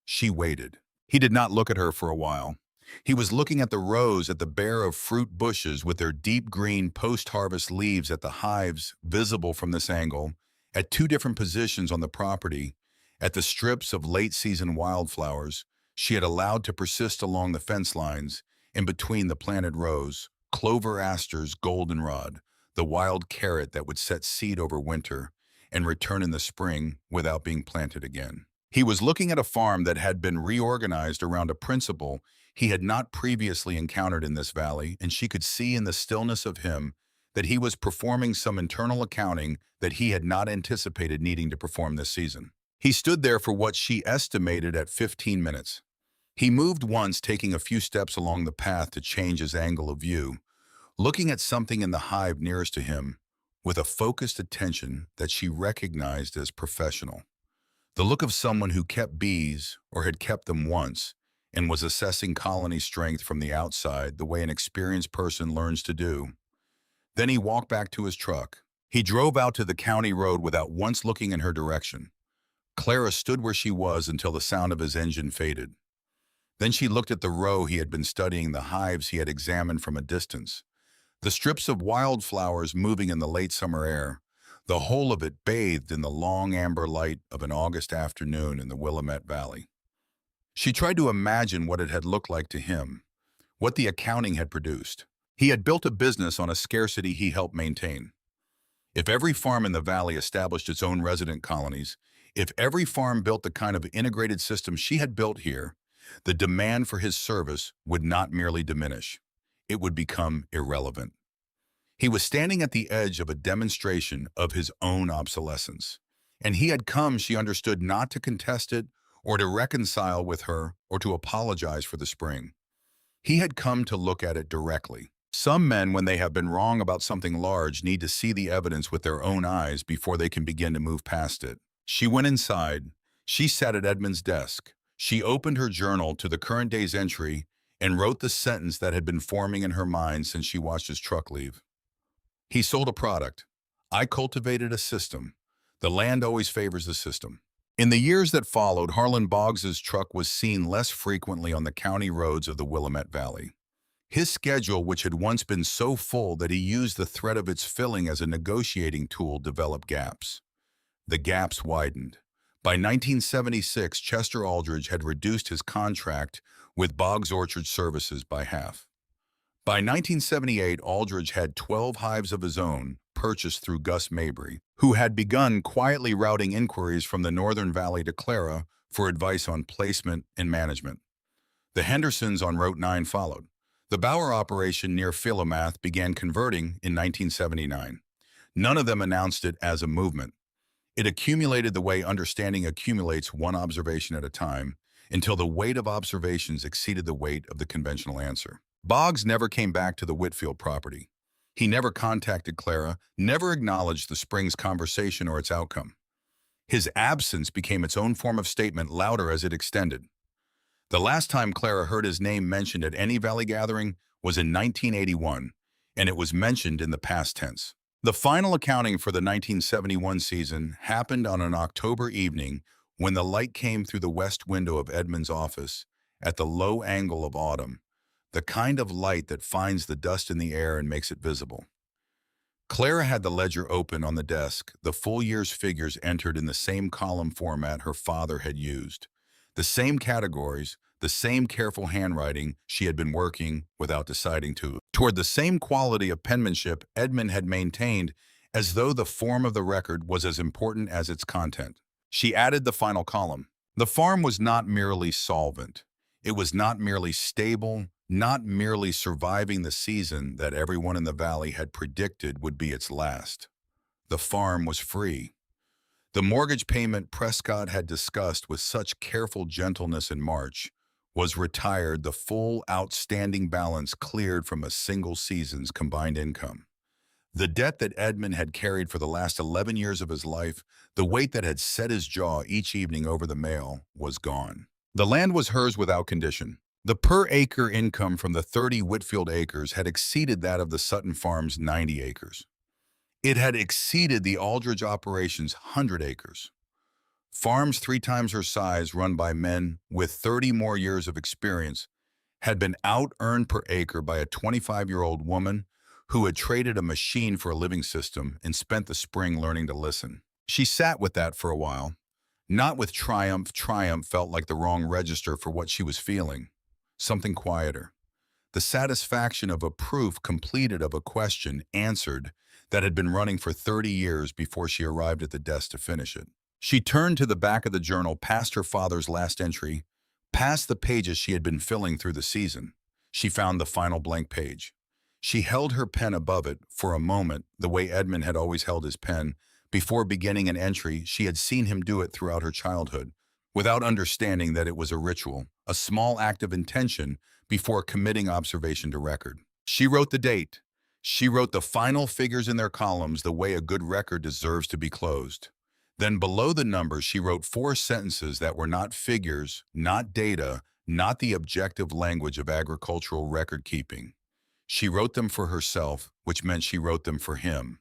She waited. He did not look at her for a while. He was looking at the rows at the bare of fruit bushes with their deep green post-harvest leaves at the hives visible from this angle, at two different positions on the property, at the strips of late-season wildflowers she had allowed to persist along the fence lines, in between the planted rows, clover asters goldenrod, the wild carrot that would set seed over winter and return in the spring without being planted again. He was looking at a farm that had been reorganized around a principle he had not previously encountered in this valley, and she could see in the stillness of him that he was performing some internal accounting that he had not anticipated needing to perform this season. He stood there for what she estimated at 15 minutes. He moved once, taking a few steps along the path to change his angle of view, looking at something in the hive nearest to him with a focused attention that she recognized as professional. The look of someone who kept bees or had kept them once and was assessing colony strength from the outside the way an experienced person learns to do. Then he walked back to his truck. He drove out to the county road without once looking in her direction. Clara stood where she was until the sound of his engine faded. Then she looked at the row he had been studying, the hives he had examined from a distance, the strips of wildflowers moving in the late summer air, the whole of it bathed in the long amber light of an August afternoon in the Willamette Valley. She tried to imagine what it had looked like to him, what the accounting had produced. He had built a business on a scarcity he helped maintain. If every farm in the valley established its own resident colonies, if every farm built the kind of integrated system she had built here, the demand for his service would not merely diminish. It would become irrelevant. He was standing at the edge of a demonstration of his own obsolescence, and he had come, she understood, not to contest it or to reconcile with her or to apologize for the spring. He had come to look at it directly. Some men, when they have been wrong about something large, need to see the evidence with their own eyes before they can begin to move past it. She went inside. She sat at Edmund's desk. She opened her journal to the current day's entry and wrote the sentence that had been forming in her mind since she watched his truck leave. He sold a product. I cultivated a system. The land always favors the system. In the years that followed, Harlan Boggs's truck was seen less frequently on the county roads of the Willamette Valley. His schedule, which had once been so full that he used the threat of its filling as a negotiating tool, developed gaps. The gaps widened. By 1976, Chester Aldridge had reduced his contract with Boggs Orchard Services by half. By 1978, Aldridge had 12 hives of his own, purchased through Gus Mabry, who had begun quietly routing inquiries from the Northern Valley to Clara for advice on placement and management. The Hendersons on Route 9 followed. The Bauer operation near Philomath began converting in 1979. None of them announced it as a movement. It accumulated the way understanding accumulates, one observation at a time, until the weight of observations exceeded the weight of the conventional answer. Boggs never came back to the Whitfield property. He never contacted Clara, never acknowledged the spring's conversation or its outcome. His absence became its own form of statement, louder as it extended. The last time Clara heard his name mentioned at any Valley gathering was in 1981, and it was mentioned in the past tense. The final accounting for the 1971 season happened on an October evening when the light came through the west window of Edmund's office at the low angle of autumn, the kind of light that finds the dust in the air and makes it visible. Clara had the ledger open on the desk, the full year's figures entered in the same column format her father had used. The same categories, the same careful handwriting she had been working without deciding to, toward the same quality of penmanship Edmund had maintained, as though the form of the record was as important as its content. She added the final column. The farm was not merely solvent. It was not merely stable, not merely surviving the season that everyone in the valley had predicted would be its last. The farm was free. The mortgage payment Prescott had discussed with such careful gentleness in March was retired, the full outstanding balance cleared from a single season's combined income. The debt that Edmund had carried for the last 11 years of his life, the weight that had set his jaw each evening over the mail, was gone. The land was hers without condition. The per-acre income from the 30 Whitfield acres had exceeded that of the Sutton Farm's 90 acres. It had exceeded the Aldridge operation's 100 acres. Farms 3 times her size, run by men with 30 more years of experience, had been out-earned per acre by a 25-year-old woman who had traded a machine for a living system and spent the spring learning to listen. She sat with that for a while, not with triumph. Triumph felt like the wrong register for what she was feeling. Something quieter. The satisfaction of a proof completed of a question answered that had been running for 30 years before she arrived at the desk to finish it. She turned to the back of the journal, past her father's last entry, past the pages she had been filling through the season. She found the final blank page. She held her pen above it for a moment, the way Edmund had always held his pen. Before beginning an entry, she had seen him do it throughout her childhood, without understanding that it was a ritual, a small act of intention before committing observation to record. She wrote the date. She wrote the final figures in their columns the way a good record deserves to be closed. Then below the numbers, she wrote 4 sentences that were not figures, not data, not the objective language of agricultural record keeping. She wrote them for herself, which meant she wrote them for him.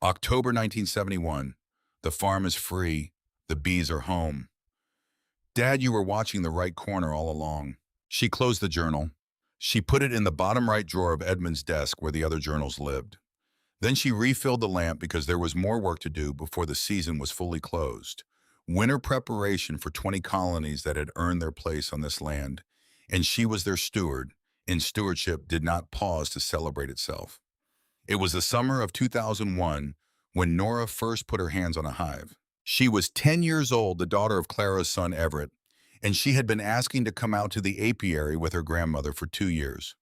October 1971. The farm is free. The bees are home. Dad, you were watching the right corner all along. She closed the journal. She put it in the bottom right drawer of Edmund's desk where the other journals lived. Then she refilled the lamp because there was more work to do before the season was fully closed. Winter preparation for 20 colonies that had earned their place on this land. And she was their steward, and stewardship did not pause to celebrate itself. It was the summer of 2001 when Nora first put her hands on a hive. She was 10 years old, the daughter of Clara's son Everett, and she had been asking to come out to the apiary with her grandmother for 2 years.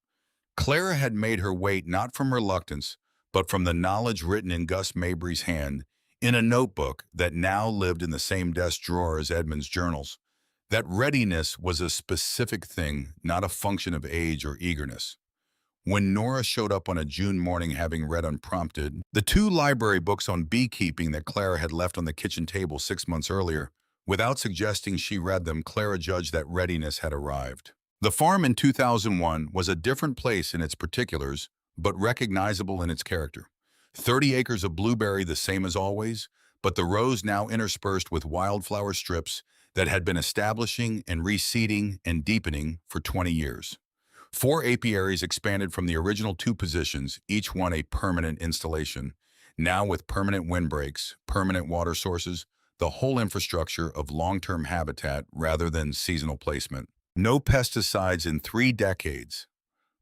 Clara had made her wait not from reluctance, but from the knowledge written in Gus Mabry's hand in a notebook that now lived in the same desk drawer as Edmund's journals. That readiness was a specific thing, not a function of age or eagerness. When Nora showed up on a June morning, having read unprompted the 2 library books on beekeeping that Clara had left on the kitchen table 6 months earlier, without suggesting she read them, Clara judged that readiness had arrived. The farm in 2001 was a different place in its particulars, but recognizable in its character. 30 acres of blueberry, the same as always, but the rows now interspersed with wildflower strips that had been establishing and reseeding and deepening for 20 years. 4 apiaries expanded from the original 2 positions, each one a permanent installation, now with permanent windbreaks, permanent water sources, the whole infrastructure of long-term habitat rather than seasonal placement. No pesticides in 3 decades.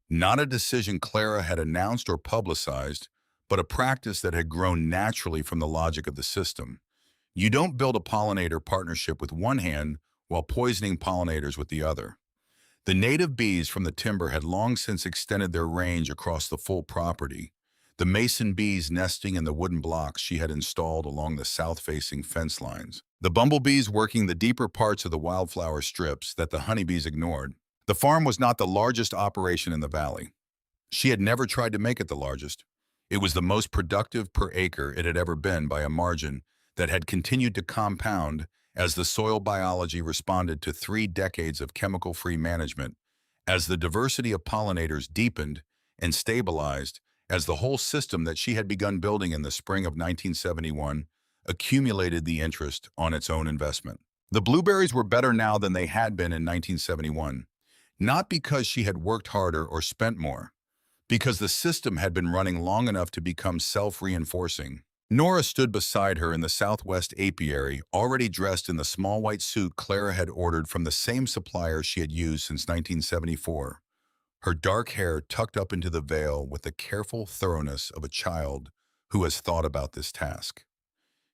Not a decision Clara had announced or publicized, but a practice that had grown naturally from the logic of the system. You don't build a pollinator partnership with one hand while poisoning pollinators with the other. The native bees from the timber had long since extended their range across the full property, the mason bees nesting in the wooden blocks she had installed along the south-facing fence lines, the bumblebees working the deeper parts of the wildflower strips that the honeybees ignored. The farm was not the largest operation in the valley. She had never tried to make it the largest. It was the most productive per acre it had ever been by a margin that had continued to compound as the soil biology responded to 3 decades of chemical-free management, as the diversity of pollinators deepened and stabilized, as the whole system that she had begun building in the spring of 1971 accumulated the interest on its own investment. The blueberries were better now than they had been in 1971, not because she had worked harder or spent more, because the system had been running long enough to become self-reinforcing. Nora stood beside her in the southwest apiary, already dressed in the small white suit Clara had ordered from the same supplier she had used since 1974. Her dark hair tucked up into the veil with the careful thoroughness of a child who has thought about this task.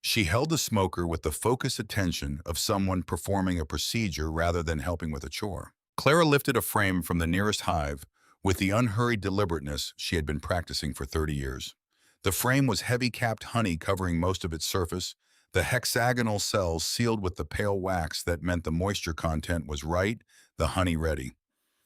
She held the smoker with the focused attention of someone performing a procedure rather than helping with a chore. Clara lifted a frame from the nearest hive with the unhurried deliberateness she had been practicing for 30 years. The frame was heavy-capped honey covering most of its surface, the hexagonal cells sealed with the pale wax that meant the moisture content was right, the honey ready.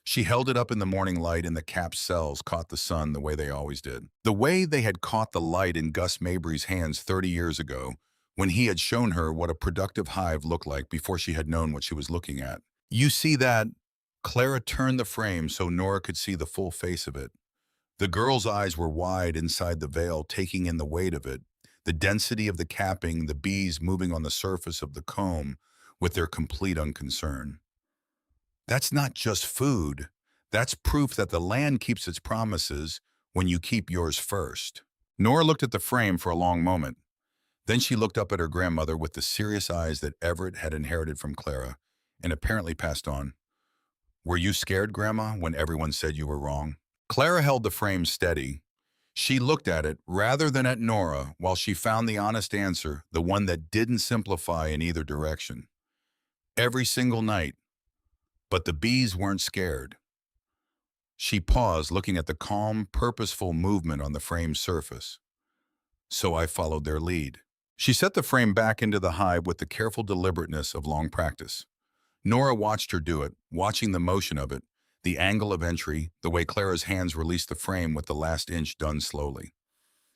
She held it up in the morning light and the capped cells caught the sun the way they always did. The way they had caught the light in Gus Mabry's hands 30 years ago, when he had shown her what a productive hive looked like before she had known what she was looking at. You see that? Clara turned the frame so Nora could see the full face of it. The girl's eyes were wide inside the veil, taking in the weight of it, the density of the capping, the bees moving on the surface of the comb with their complete unconcern. That's not just food. That's proof that the land keeps its promises when you keep yours first. Nora looked at the frame for a long moment. Then she looked up at her grandmother with the serious eyes that Everett had inherited from Clara and apparently passed on. Were you scared, Grandma, when everyone said you were wrong? Clara held the frame steady. She looked at it rather than at Nora while she found the honest answer, the one that didn't simplify in either direction. Every single night. But the bees weren't scared. She paused, looking at the calm, purposeful movement on the frame's surface. So I followed their lead. She set the frame back into the hive with the careful deliberateness of long practice. Nora watched her do it, watching the motion of it, the angle of entry, the way Clara's hands released the frame with the last inch done slowly.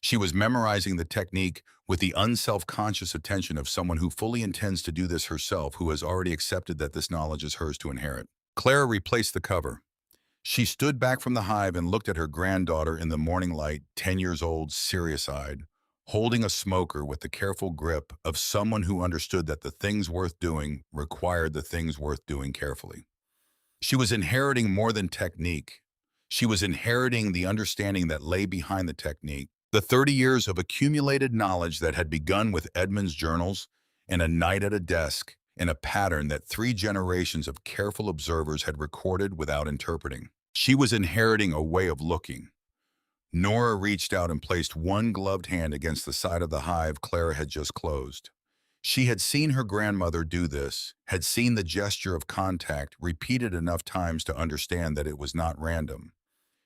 She was memorizing the technique with the unself-conscious attention of someone who fully intends to do this herself, who has already accepted that this knowledge is hers to inherit. Clara replaced the cover. She stood back from the hive and looked at her granddaughter in the morning light, 10 years old, serious-eyed, holding a smoker with the careful grip of someone who understood that the things worth doing required the things worth doing carefully. She was inheriting more than technique. She was inheriting the understanding that lay behind the technique, the 30 years of accumulated knowledge that had begun with Edmund's journals and a night at a desk, in a pattern that 3 generations of careful observers had recorded without interpreting. She was inheriting a way of looking. Nora reached out and placed one gloved hand against the side of the hive Clara had just closed. She had seen her grandmother do this, had seen the gesture of contact repeated enough times to understand that it was not random.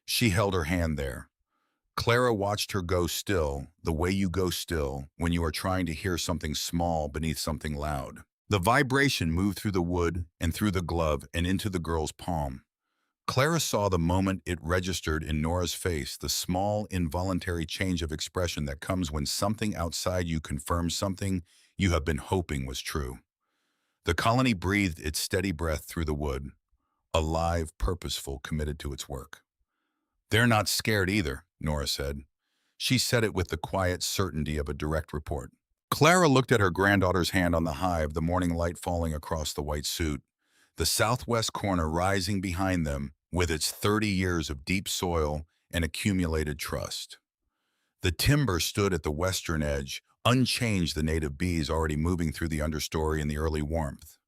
She held her hand there. Clara watched her go still, the way you go still when you are trying to hear something small beneath something loud. The vibration moved through the wood and through the glove and into the girl's palm. Clara saw the moment it registered in Nora's face, the small, involuntary change of expression that comes when something outside you confirms something you have been hoping was true. The colony breathed its steady breath through the wood, alive, purposeful, committed to its work. They're not scared either, Nora said. She said it with the quiet certainty of a direct report. Clara looked at her granddaughter's hand on the hive, the morning light falling across the white suit, the southwest corner rising behind them with its 30 years of deep soil and accumulated trust. The timber stood at the western edge, unchanged, the native bees already moving through the understory in the early warmth.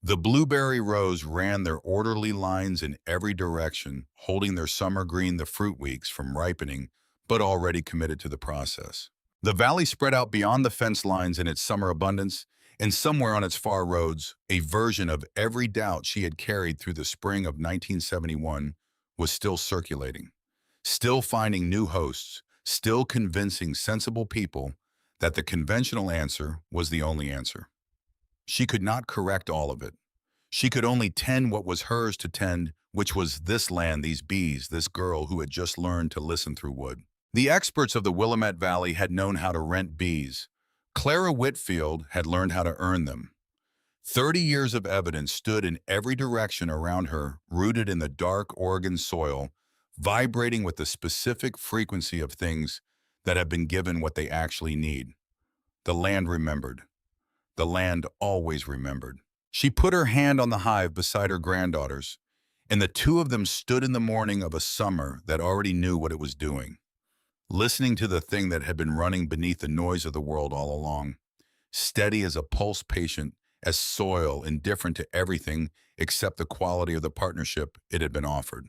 The blueberry rows ran their orderly lines in every direction, holding their summer green the fruit weeks from ripening, but already committed to the process. The valley spread out beyond the fence lines in its summer abundance, and somewhere on its far roads, a version of every doubt she had carried through the spring of 1971 was still circulating, still finding new hosts, still convincing sensible people that the conventional answer was the only answer. She could not correct all of it. She could only tend what was hers to tend, which was this land, these bees, this girl who had just learned to listen through wood. The experts of the Willamette Valley had known how to rent bees. Clara Whitfield had learned how to earn them. 30 years of evidence stood in every direction around her, rooted in the dark Oregon soil, vibrating with the specific frequency of things that have been given what they actually need. The land remembered. The land always remembered. She put her hand on the hive beside her granddaughter's, and the two of them stood in the morning of a summer that already knew what it was doing, listening to the thing that had been running beneath the noise of the world all along, steady as a pulse, patient as soil, indifferent to everything except the quality of the partnership it had been offered.